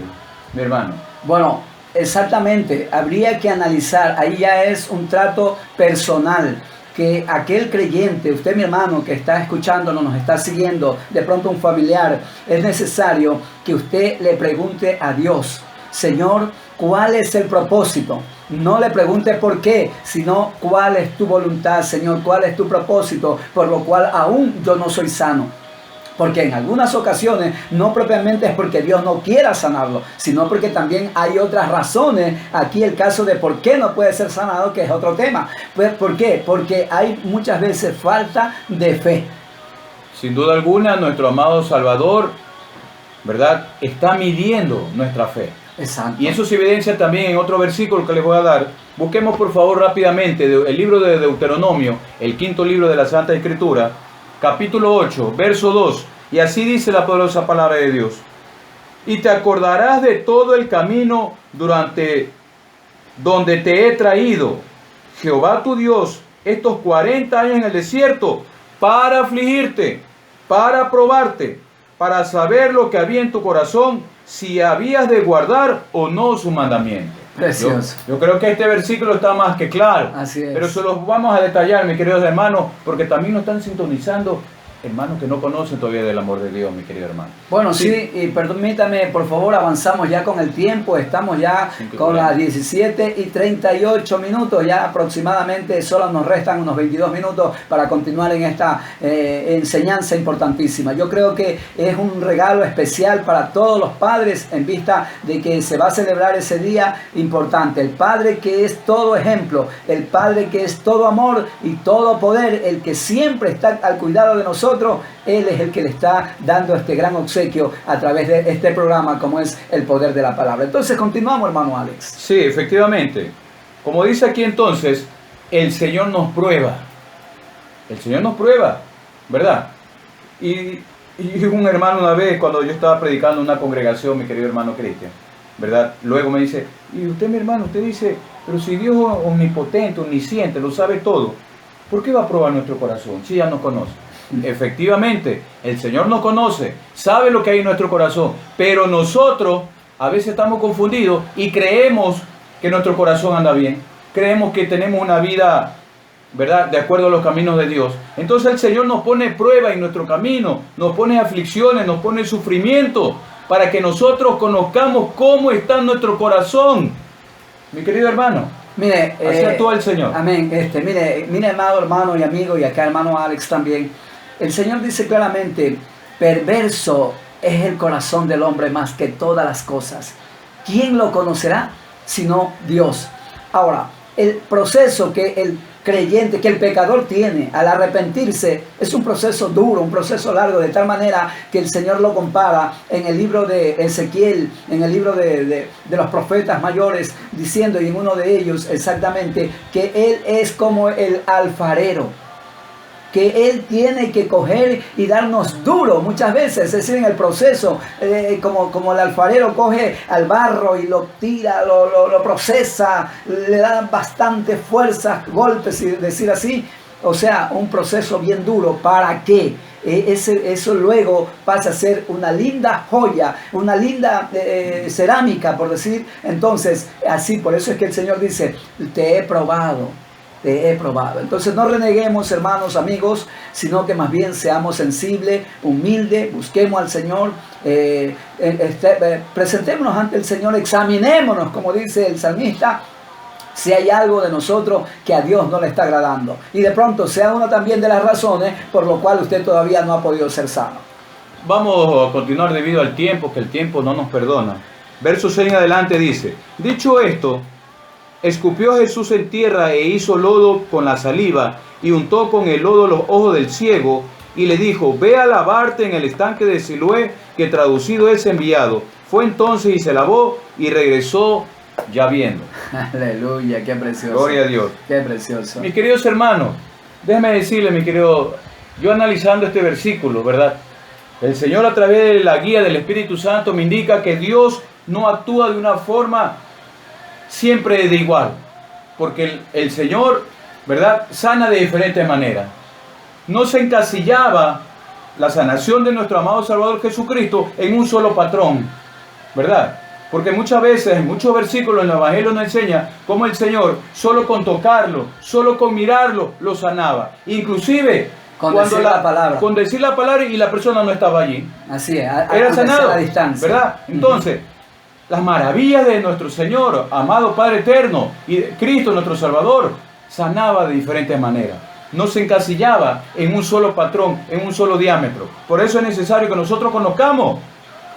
mi hermano. Bueno, exactamente, habría que analizar, ahí ya es un trato personal, que aquel creyente, usted mi hermano que está escuchándonos, nos está siguiendo, de pronto un familiar, es necesario que usted le pregunte a Dios, Señor, ¿cuál es el propósito? No le preguntes por qué, sino cuál es tu voluntad, Señor, cuál es tu propósito, por lo cual aún yo no soy sano. Porque en algunas ocasiones no propiamente es porque Dios no quiera sanarlo, sino porque también hay otras razones. Aquí el caso de por qué no puede ser sanado, que es otro tema. Pues, ¿por qué? Porque hay muchas veces falta de fe. Sin duda alguna, nuestro amado Salvador, ¿verdad?, está midiendo nuestra fe. Exacto. Y eso se evidencia también en otro versículo que les voy a dar. Busquemos por favor rápidamente el libro de Deuteronomio, el quinto libro de la Santa Escritura, capítulo 8, verso 2. Y así dice la poderosa palabra de Dios. Y te acordarás de todo el camino donde te he traído, Jehová tu Dios, estos 40 años en el desierto, para afligirte, para probarte, para saber lo que había en tu corazón, si habías de guardar o no su mandamiento. Precioso. Yo creo que este versículo está más que claro. Así es. Pero se los vamos a detallar, mis queridos hermanos, porque también nos están sintonizando hermanos que no conocen todavía del amor de Dios, mi querido hermano. Bueno, sí, y permítame, por favor, avanzamos ya con el tiempo. Estamos ya con las 17:38, ya aproximadamente. Solo nos restan unos 22 minutos para continuar en esta enseñanza importantísima. Yo creo que es un regalo especial para todos los padres en vista de que se va a celebrar ese día importante. El Padre que es todo ejemplo, el Padre que es todo amor y todo poder, el que siempre está al cuidado de nosotros. Él es el que le está dando este gran obsequio a través de este programa, como es el poder de la palabra. Entonces continuamos, hermano Alex. Sí, efectivamente. Como dice aquí entonces, el Señor nos prueba. El Señor nos prueba, ¿verdad? Y un hermano una vez, cuando yo estaba predicando en una congregación, mi querido hermano Cristian, ¿verdad? Luego me dice, y usted, mi hermano, usted dice, pero si Dios es omnipotente, omnisciente, lo sabe todo, ¿por qué va a probar nuestro corazón si ya nos conoce? Efectivamente, el Señor nos conoce, sabe lo que hay en nuestro corazón, pero nosotros a veces estamos confundidos y creemos que nuestro corazón anda bien, creemos que tenemos una vida, ¿verdad?, de acuerdo a los caminos de Dios. Entonces el Señor nos pone prueba en nuestro camino, nos pone aflicciones, nos pone sufrimiento, para que nosotros conozcamos cómo está nuestro corazón. Mi querido hermano, mire, así actúa el Señor. Amén. Mire, amado hermano y amigo, y acá hermano Alex también. El Señor dice claramente, perverso es el corazón del hombre más que todas las cosas. ¿Quién lo conocerá sino Dios? Ahora, el proceso que el creyente, que el pecador tiene al arrepentirse, es un proceso duro, un proceso largo, de tal manera que el Señor lo compara en el libro de Ezequiel, en el libro de los profetas mayores, diciendo, y en uno de ellos exactamente, que Él es como el alfarero, que Él tiene que coger y darnos duro muchas veces, es decir, en el proceso, como el alfarero coge al barro y lo tira, lo procesa, le da bastante fuerza, golpes, y decir así, o sea, un proceso bien duro, para que eso luego pasa a ser una linda joya, una linda cerámica, por decir. Entonces, así, por eso es que el Señor dice, te he probado. Te he probado. Entonces no reneguemos, hermanos, amigos, sino que más bien seamos sensibles, humildes, busquemos al Señor, presentémonos ante el Señor, examinémonos, como dice el salmista, si hay algo de nosotros que a Dios no le está agradando. Y de pronto sea una también de las razones por lo cual usted todavía no ha podido ser sano. Vamos a continuar debido al tiempo, que el tiempo no nos perdona. Verso 6 en adelante dice, dicho esto, escupió Jesús en tierra e hizo lodo con la saliva y untó con el lodo los ojos del ciego y le dijo, ve a lavarte en el estanque de Siloé, que traducido es enviado. Fue entonces y se lavó y regresó ya viendo. Aleluya, qué precioso. Gloria a Dios. Qué precioso. Mis queridos hermanos, déjame decirle, mi querido, yo analizando este versículo, ¿verdad? El Señor a través de la guía del Espíritu Santo me indica que Dios no actúa de una forma siempre de igual, porque el Señor, ¿verdad?, sana de diferentes maneras. No se encasillaba la sanación de nuestro amado Salvador Jesucristo en un solo patrón, ¿verdad? Porque muchas veces, en muchos versículos en el Evangelio nos enseña cómo el Señor, solo con tocarlo, solo con mirarlo, lo sanaba. Inclusive con decir la palabra. Con decir la palabra y la persona no estaba allí. Así es, era sanado, a distancia. ¿verdad? Entonces, las maravillas de nuestro Señor, amado Padre Eterno, y de Cristo nuestro Salvador, sanaba de diferentes maneras. No se encasillaba en un solo patrón, en un solo diámetro. Por eso es necesario que nosotros conozcamos.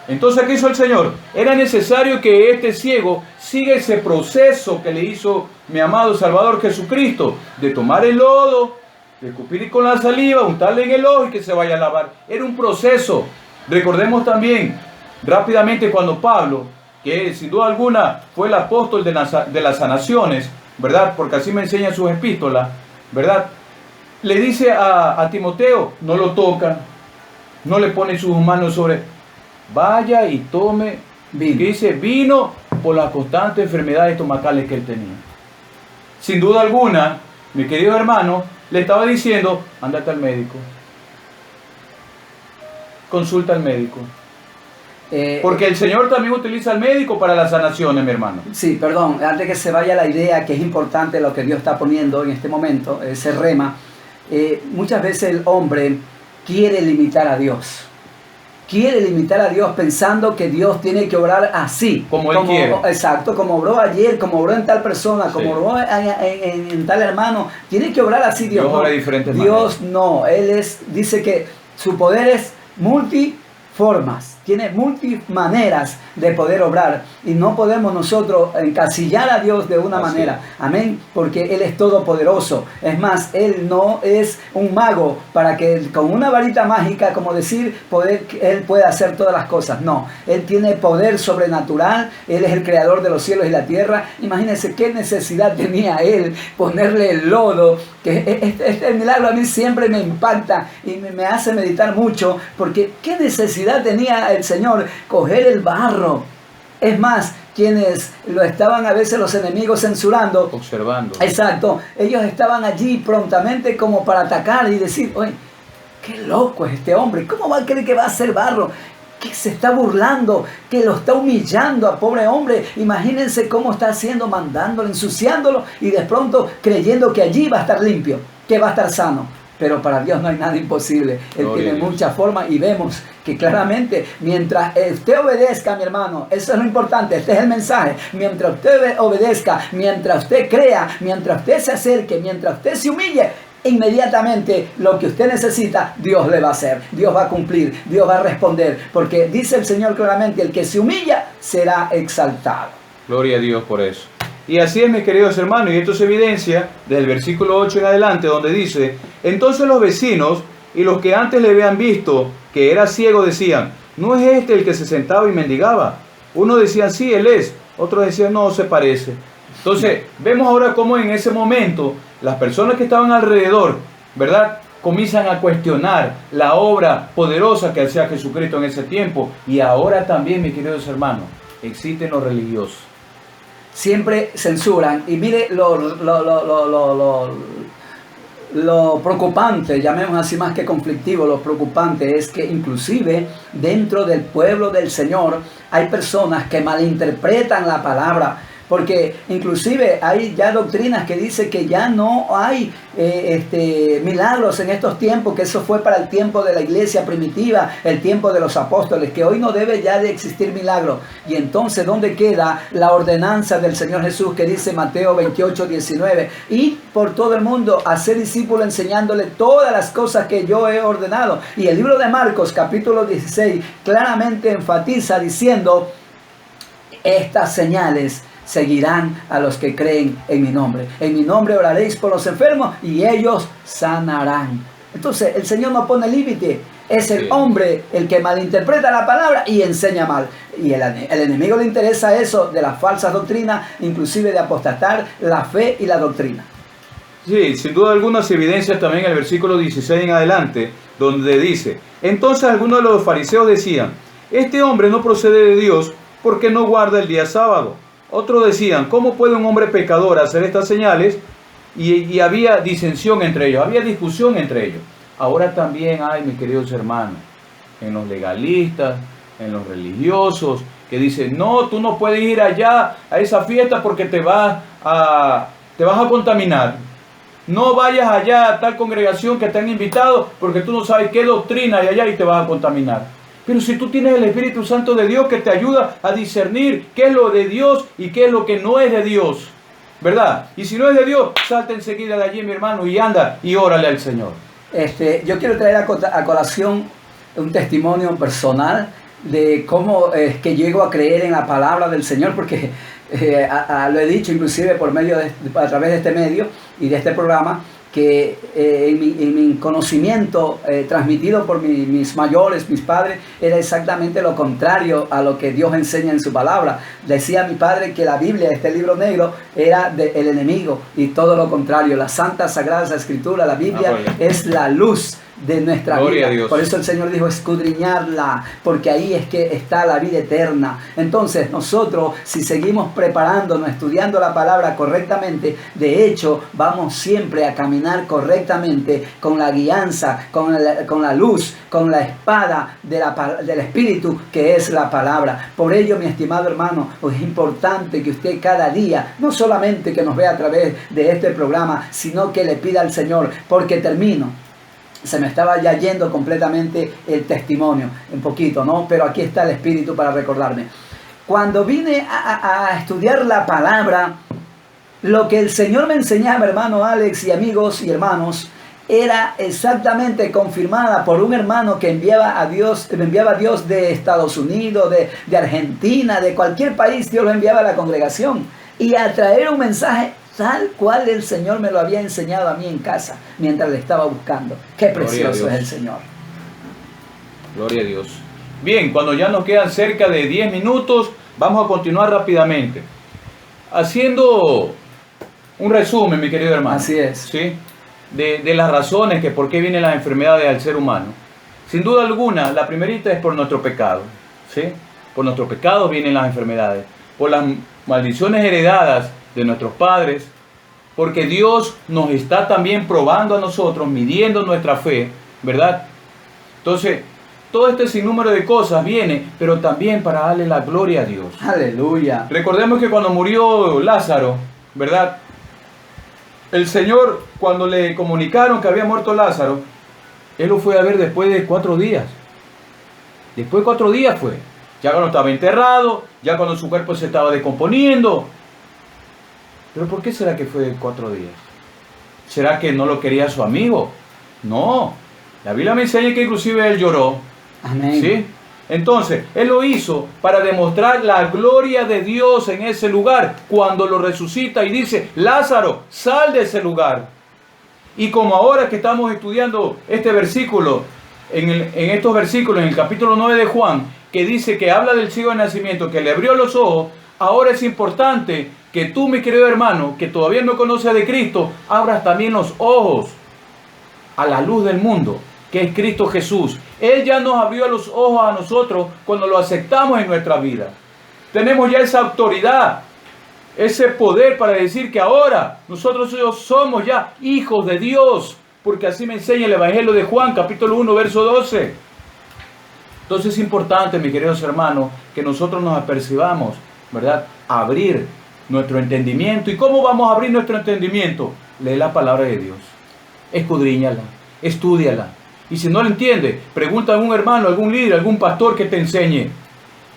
Entonces, ¿qué hizo el Señor? Era necesario que este ciego siga ese proceso que le hizo mi amado Salvador Jesucristo, de tomar el lodo, de escupir con la saliva, untarle en el ojo y que se vaya a lavar. Era un proceso. Recordemos también rápidamente cuando Pablo, que sin duda alguna fue el apóstol de las sanaciones, ¿verdad? Porque así me enseñan sus epístolas, ¿verdad? Le dice a Timoteo, no lo toca, no le pone sus manos sobre, vaya y tome vino. Que dice, vino por las constantes enfermedades estomacales que él tenía. Sin duda alguna, mi querido hermano, le estaba diciendo, ándate al médico. Consulta al médico. Porque el Señor también utiliza al médico para las sanaciones, mi hermano. Sí, perdón, antes que se vaya la idea, que es importante lo que Dios está poniendo en este momento, ese rema, muchas veces el hombre quiere limitar a Dios. Quiere limitar a Dios pensando que Dios tiene que obrar así. Como Él quiere. Exacto, como obró ayer, como obró en tal persona, Sí. como obró en tal hermano. Tiene que obrar así Dios. Dios obra de diferentes Dios maneras. no, Él dice que su poder es multiformas. Tiene multimaneras de poder obrar y no podemos nosotros encasillar a Dios de una manera, amén, porque Él es todopoderoso. Es más, Él no es un mago para que con una varita mágica, como decir, Él puede hacer todas las cosas. No, Él tiene poder sobrenatural, Él es el creador de los cielos y la tierra. Imagínense qué necesidad tenía Él ponerle el lodo, que este milagro a mí siempre me impacta y me hace meditar mucho, porque qué necesidad tenía el Señor coger el barro. Es más, quienes lo estaban a veces los enemigos censurando, observando. Exacto, ellos estaban allí prontamente como para atacar y decir, oye, qué loco es este hombre, ¿cómo va a creer que va a hacer barro? Que se está burlando, que lo está humillando a pobre hombre. Imagínense cómo está haciendo, mandándolo, ensuciándolo y de pronto creyendo que allí va a estar limpio, que va a estar sano. Pero para Dios no hay nada imposible. Él tiene muchas formas y vemos que claramente mientras usted obedezca, mi hermano, eso es lo importante, este es el mensaje. Mientras usted obedezca, mientras usted crea, mientras usted se acerque, mientras usted se humille, inmediatamente lo que usted necesita, Dios le va a hacer, Dios va a cumplir, Dios va a responder. Porque dice el Señor claramente, el que se humilla será exaltado. Gloria a Dios por eso. Y así es, mis queridos hermanos, y esto se evidencia desde el versículo 8 en adelante, donde dice, entonces los vecinos y los que antes le habían visto que era ciego decían, ¿no es este el que se sentaba y mendigaba? Uno decía, sí, él es. Otros decían, no, se parece. Entonces, vemos ahora cómo en ese momento las personas que estaban alrededor, ¿verdad?, comienzan a cuestionar la obra poderosa que hacía Jesucristo en ese tiempo. Y ahora también, mis queridos hermanos, existen los religiosos. Siempre censuran. Y mire lo preocupante, llamemos así más que conflictivo, lo preocupante es que inclusive dentro del pueblo del Señor hay personas que malinterpretan la palabra. Porque inclusive hay ya doctrinas que dicen que ya no hay milagros en estos tiempos, que eso fue para el tiempo de la iglesia primitiva, el tiempo de los apóstoles, que hoy no debe ya de existir milagro. Y entonces, ¿dónde queda la ordenanza del Señor Jesús que dice Mateo 28, 19? Y por todo el mundo, hacer discípulos enseñándole todas las cosas que yo he ordenado. Y el libro de Marcos, capítulo 16, claramente enfatiza diciendo, estas señales seguirán a los que creen en mi nombre. En mi nombre oraréis por los enfermos y ellos sanarán. Entonces el Señor no pone límite. Es el hombre el que malinterpreta la palabra y enseña mal. Y el enemigo le interesa eso de las falsas doctrinas, inclusive de apostatar la fe y la doctrina. Sí, sin duda alguna se evidencia también el versículo 16 en adelante, donde dice, entonces algunos de los fariseos decían, este hombre no procede de Dios porque no guarda el día sábado. Otros decían, ¿cómo puede un hombre pecador hacer estas señales? Y había disensión entre ellos, había discusión entre ellos. Ahora también hay, mis queridos hermanos, en los legalistas, en los religiosos, que dicen, no, tú no puedes ir allá a esa fiesta porque te vas a contaminar. No vayas allá a tal congregación que te han invitado porque tú no sabes qué doctrina hay allá y te vas a contaminar. Pero si tú tienes el Espíritu Santo de Dios que te ayuda a discernir qué es lo de Dios y qué es lo que no es de Dios, ¿verdad? Y si no es de Dios, salte enseguida de allí, mi hermano, y anda y órale al Señor. Yo quiero traer a colación un testimonio personal de cómo es que llego a creer en la palabra del Señor, porque lo he dicho inclusive a través de este medio y de este programa, que en mi conocimiento transmitido por mis mayores, mis padres, era exactamente lo contrario a lo que Dios enseña en su palabra. Decía mi padre que la Biblia, este libro negro, era del enemigo, y todo lo contrario. La Santa Sagrada Escritura, la Biblia, es la luz de nuestra Gloria vida. Por eso el Señor dijo escudriñarla, porque ahí es que está la vida eterna. Entonces nosotros, si seguimos preparándonos, estudiando la palabra correctamente, de hecho vamos siempre a caminar correctamente con la guianza, con la luz, con la espada del Espíritu, que es la palabra. Por ello, mi estimado hermano, es importante que usted cada día, no solamente que nos vea a través de este programa, sino que le pida al Señor, porque termino. Se me estaba ya yendo completamente el testimonio, un poquito, ¿no? Pero aquí está el Espíritu para recordarme. Cuando vine a estudiar la palabra, lo que el Señor me enseñaba, hermano Alex y amigos y hermanos, era exactamente confirmada por un hermano que me enviaba a Dios de Estados Unidos, de Argentina, de cualquier país. Dios lo enviaba a la congregación y a traer un mensaje tal cual el Señor me lo había enseñado a mí en casa mientras le estaba buscando. Qué precioso es el Señor. Gloria a Dios. Bien, cuando ya nos quedan cerca de 10 minutos, vamos a continuar rápidamente haciendo un resumen, mi querido hermano. Así es. ¿Sí? De las razones que por qué vienen las enfermedades al ser humano. Sin duda alguna, la primerita es por nuestro pecado. ¿Sí? Por nuestro pecado vienen las enfermedades. Por las maldiciones heredadas de nuestros padres, porque Dios nos está también probando a nosotros, midiendo nuestra fe, ¿verdad? Entonces, todo este sinnúmero de cosas viene, pero también para darle la gloria a Dios. Aleluya. Recordemos que cuando murió Lázaro, ¿verdad? El Señor, cuando le comunicaron que había muerto Lázaro, Él lo fue a ver después de 4 días. Después de 4 días fue. Ya cuando estaba enterrado, ya cuando su cuerpo se estaba descomponiendo. ¿Pero por qué será que fue 4 días? ¿Será que no lo quería su amigo? No. La Biblia me enseña que inclusive él lloró. Amén. ¿Sí? Entonces, él lo hizo para demostrar la gloria de Dios en ese lugar. Cuando lo resucita y dice, Lázaro, sal de ese lugar. Y como ahora que estamos estudiando este versículo, en estos versículos, en el capítulo 9 de Juan, que dice que habla del ciego de nacimiento, que le abrió los ojos, ahora es importante que tú, mi querido hermano, que todavía no conoces de Cristo, abras también los ojos a la luz del mundo, que es Cristo Jesús. Él ya nos abrió los ojos a nosotros cuando lo aceptamos en nuestra vida. Tenemos ya esa autoridad, ese poder para decir que ahora nosotros somos ya hijos de Dios, porque así me enseña el Evangelio de Juan, capítulo 1, verso 12. Entonces es importante, mis queridos hermanos, que nosotros nos apercibamos, ¿verdad? Abrir nuestro entendimiento. ¿Y cómo vamos a abrir nuestro entendimiento? Lee la palabra de Dios, escudriñala, estúdiala. Y si no lo entiendes, pregunta a algún hermano, algún líder, algún pastor que te enseñe.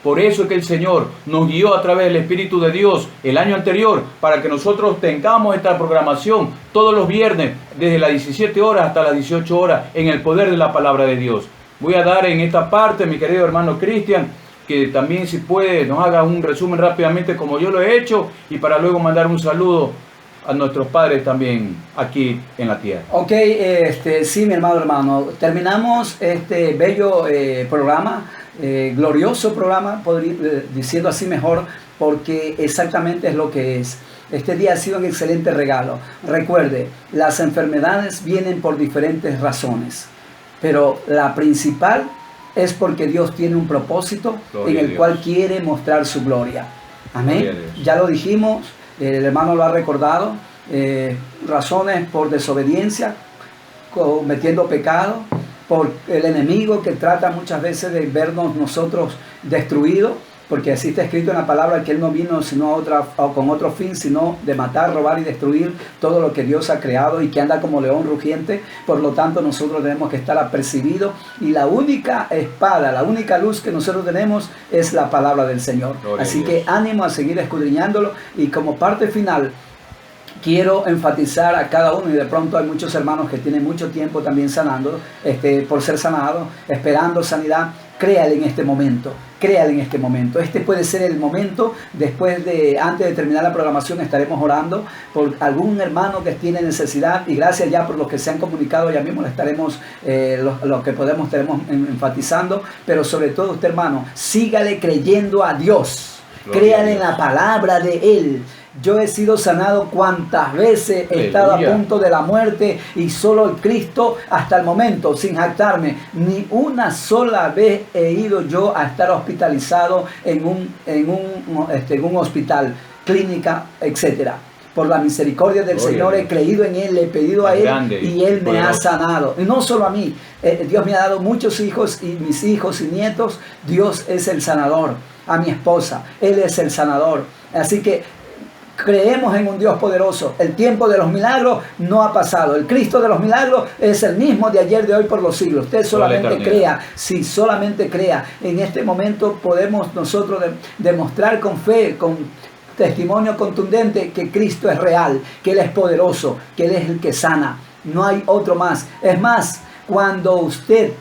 Por eso es que el Señor nos guió a través del Espíritu de Dios el año anterior, para que nosotros tengamos esta programación todos los viernes, desde las 17 horas hasta las 18 horas, en el poder de la palabra de Dios. Voy a dar en esta parte, mi querido hermano Cristian, que también si puede nos haga un resumen rápidamente como yo lo he hecho, y para luego mandar un saludo a nuestros padres también aquí en la tierra. Ok, sí, mi hermano, terminamos este bello programa, glorioso programa, diciendo así mejor, porque exactamente es lo que es. Este día ha sido un excelente regalo. Recuerde, las enfermedades vienen por diferentes razones, pero la principal es porque Dios tiene un propósito en el cual quiere mostrar su gloria. Amén. Ya lo dijimos, el hermano lo ha recordado, razones por desobediencia, cometiendo pecado, por el enemigo que trata muchas veces de vernos nosotros destruidos, porque así está escrito en la palabra que Él no vino sino con otro fin, sino de matar, robar y destruir todo lo que Dios ha creado y que anda como león rugiente. Por lo tanto, nosotros tenemos que estar apercibidos y la única espada, la única luz que nosotros tenemos es la palabra del Señor. Así que ánimo a seguir escudriñándolo, y como parte final quiero enfatizar a cada uno, y de pronto hay muchos hermanos que tienen mucho tiempo también sanando, por ser sanados, esperando sanidad. Créale en este momento, créale en este momento. Este puede ser el momento. Antes de terminar la programación estaremos orando por algún hermano que tiene necesidad, y gracias ya por los que se han comunicado, ya mismo le estaremos, lo que podemos estaremos enfatizando, pero sobre todo usted, hermano, sígale creyendo a Dios, créale en la palabra de Él. Yo he sido sanado cuantas veces he estado a punto de la muerte, y solo el Cristo hasta el momento, sin jactarme, ni una sola vez he ido yo a estar hospitalizado en un hospital, clínica, etcétera. Por la misericordia del Señor he creído en Él, le he pedido a Él y Él me ha sanado. Y no solo a mí, Dios me ha dado muchos hijos, y mis hijos y nietos, Dios es el sanador. A mi esposa, Él es el sanador. Así que creemos en un Dios poderoso. El tiempo de los milagros no ha pasado. El Cristo de los milagros es el mismo de ayer, de hoy, por los siglos. Usted solamente crea. Si solamente crea. En este momento podemos nosotros demostrar con fe, con testimonio contundente, que Cristo es real, que Él es poderoso, que Él es el que sana. No hay otro más. Es más, cuando usted,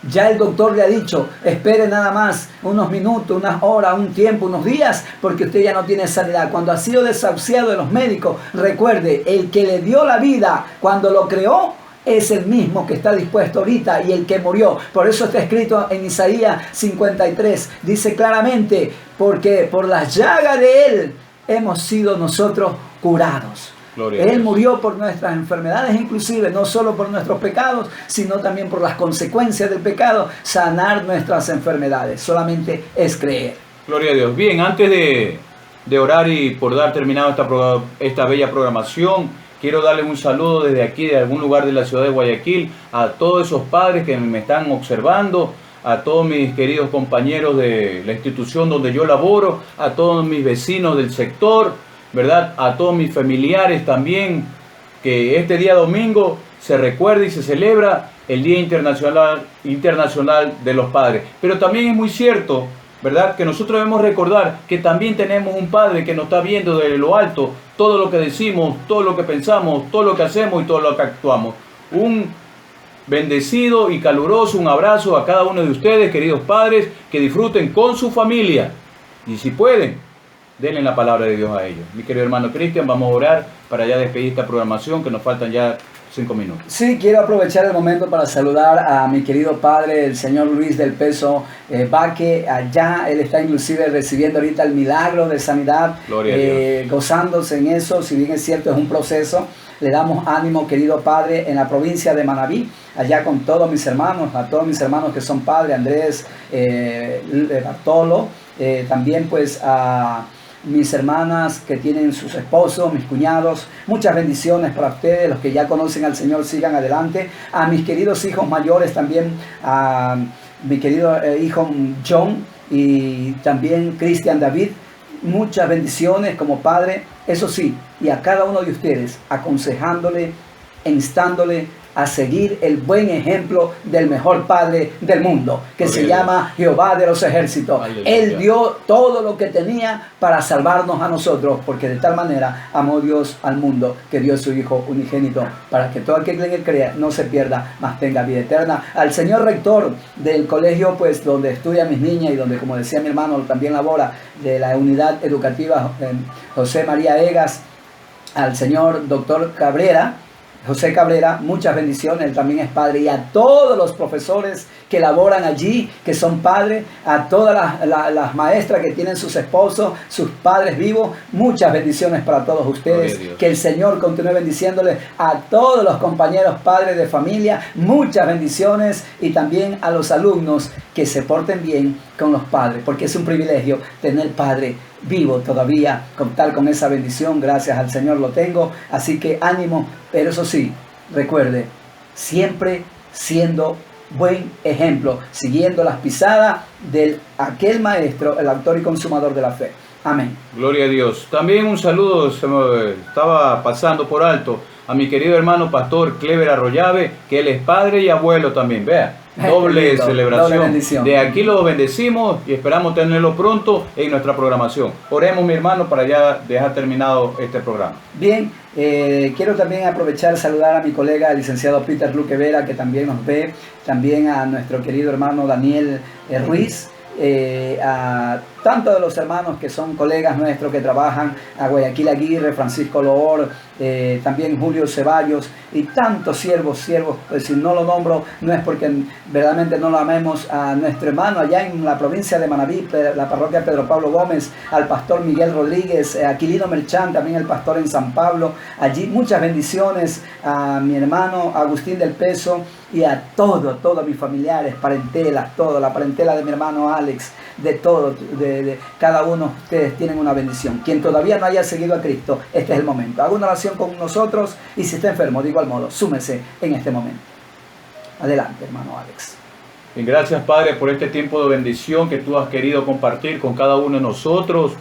ya el doctor le ha dicho, espere nada más unos minutos, unas horas, un tiempo, unos días, porque usted ya no tiene sanidad. Cuando ha sido desahuciado de los médicos, recuerde, el que le dio la vida cuando lo creó es el mismo que está dispuesto ahorita, y el que murió. Por eso está escrito en Isaías 53, dice claramente, porque por las llagas de Él hemos sido nosotros curados. Él murió por nuestras enfermedades, inclusive no solo por nuestros pecados, sino también por las consecuencias del pecado, sanar nuestras enfermedades. Solamente es creer. Gloria a Dios. Bien, antes de orar y por dar terminado esta bella programación, quiero darle un saludo desde aquí, de algún lugar de la ciudad de Guayaquil, a todos esos padres que me están observando, a todos mis queridos compañeros de la institución donde yo laboro, a todos mis vecinos del sector, ¿verdad? A todos mis familiares también, que este día domingo se recuerda y se celebra el Día Internacional de los Padres. Pero también es muy cierto, ¿verdad?, que nosotros debemos recordar que también tenemos un Padre que nos está viendo desde lo alto, todo lo que decimos, todo lo que pensamos, todo lo que hacemos y todo lo que actuamos. Un bendecido y caluroso un abrazo a cada uno de ustedes, queridos padres, que disfruten con su familia, y si pueden, denle la palabra de Dios a ellos. Mi querido hermano Cristian, vamos a orar para ya despedir esta programación, que nos faltan ya 5 minutos. Sí, quiero aprovechar el momento para saludar a mi querido padre, el señor Luis del Peso Baque, allá. Él está inclusive recibiendo ahorita el milagro de sanidad, gozándose en eso. Si bien es cierto, es un proceso. Le damos ánimo, querido padre, en la provincia de Manabí, allá con todos mis hermanos, a todos mis hermanos que son padres, Andrés, Bartolo, también pues a mis hermanas que tienen sus esposos, mis cuñados. Muchas bendiciones para ustedes. Los que ya conocen al Señor, sigan adelante. A mis queridos hijos mayores también, a mi querido hijo John y también Cristian David. Muchas bendiciones como padre, eso sí, y a cada uno de ustedes aconsejándole, instándole a seguir el buen ejemplo del mejor Padre del mundo, que se llama Jehová de los ejércitos. Él dio todo lo que tenía para salvarnos a nosotros, porque de tal manera amó Dios al mundo, que dio su Hijo unigénito, para que todo aquel que en él crea no se pierda, mas tenga vida eterna. Al señor rector del colegio, pues donde estudian mis niñas, y donde, como decía mi hermano, también labora, de la unidad educativa José María Egas, al señor doctor José Cabrera, muchas bendiciones. Él también es padre. Y a todos los profesores que laboran allí, que son padres, a todas las maestras que tienen sus esposos, sus padres vivos, muchas bendiciones para todos ustedes. Que el Señor continúe bendiciéndoles. A todos los compañeros padres de familia, muchas bendiciones. Y también a los alumnos, que se porten bien con los padres, porque es un privilegio tener padre vivo todavía, contar con esa bendición. Gracias al Señor lo tengo, así que ánimo, pero eso sí, recuerde, siempre siendo buen ejemplo, siguiendo las pisadas de aquel maestro, el autor y consumador de la fe. Amén. Gloria a Dios. También un saludo, se me estaba pasando por alto, a mi querido hermano pastor Clever Arroyave, que él es padre y abuelo también. Vea, doble celebración. Doble bendición. De aquí lo bendecimos y esperamos tenerlo pronto en nuestra programación. Oremos, mi hermano, para ya dejar terminado este programa. Bien, quiero también aprovechar saludar a mi colega, el licenciado Peter Luque Vera, que también nos ve, también a nuestro querido hermano Daniel Ruiz, a tantos de los hermanos que son colegas nuestros que trabajan, a Guayaquil Aguirre, Francisco Loor, también Julio Ceballos y tantos siervos, pues si no lo nombro no es porque verdaderamente no lo amemos, a nuestro hermano allá en la provincia de Manabí, la parroquia Pedro Pablo Gómez, al pastor Miguel Rodríguez, a Aquilino Merchán, también el pastor en San Pablo, allí muchas bendiciones, a mi hermano Agustín del Peso y a todos mis familiares, parentelas, la parentela de mi hermano Alex, de todo, de cada uno de ustedes tienen una bendición. Quien todavía no haya seguido a Cristo, este es el momento. Haga una oración con nosotros y si está enfermo, de igual modo, súmese en este momento. Adelante, hermano Alex. Y gracias, Padre, por este tiempo de bendición que tú has querido compartir con cada uno de nosotros,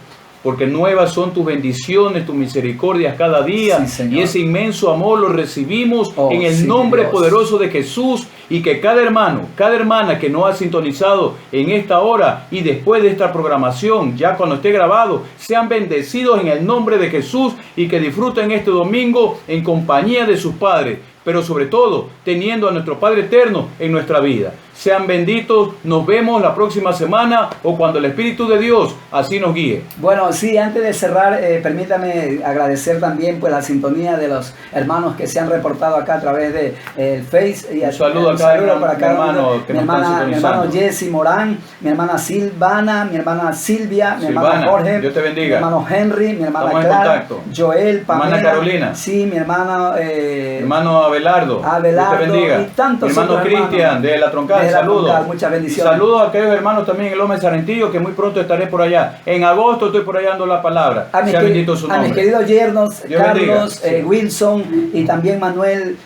porque nuevas son tus bendiciones, tus misericordias cada día, sí, y ese inmenso amor lo recibimos en el sí, nombre Dios poderoso de Jesús, y que cada hermano, cada hermana que nos ha sintonizado en esta hora y después de esta programación, ya cuando esté grabado, sean bendecidos en el nombre de Jesús y que disfruten este domingo en compañía de sus padres, pero sobre todo teniendo a nuestro Padre Eterno en nuestra vida. Sean benditos, nos vemos la próxima semana o cuando el Espíritu de Dios así nos guíe. Bueno, sí, antes de cerrar, permítame agradecer también pues la sintonía de los hermanos que se han reportado acá a través de el Face. Y un saludo para cada hermano que mi nos están hermano sintonizando. Jesse Morán, mi hermana Silvana, mi hermana Silvia, mi hermano Jorge, Dios te bendiga. mi hermano Henry, mi hermana Estamos en Clara, contacto. Joel, Pamela, hermana Carolina. Sí, mi hermana hermano Abelardo, Dios te bendiga. Y tantos mi hermano otros Cristian de La Troncal, saludos. Muchas bendiciones. Saludos a aquellos hermanos también en Loma de Sarentillo, que muy pronto estaré por allá. En agosto estoy por allá dando la palabra. Sea bendito su nombre. A mis queridos yernos, Dios Carlos, bendiga. Wilson y también Manuel,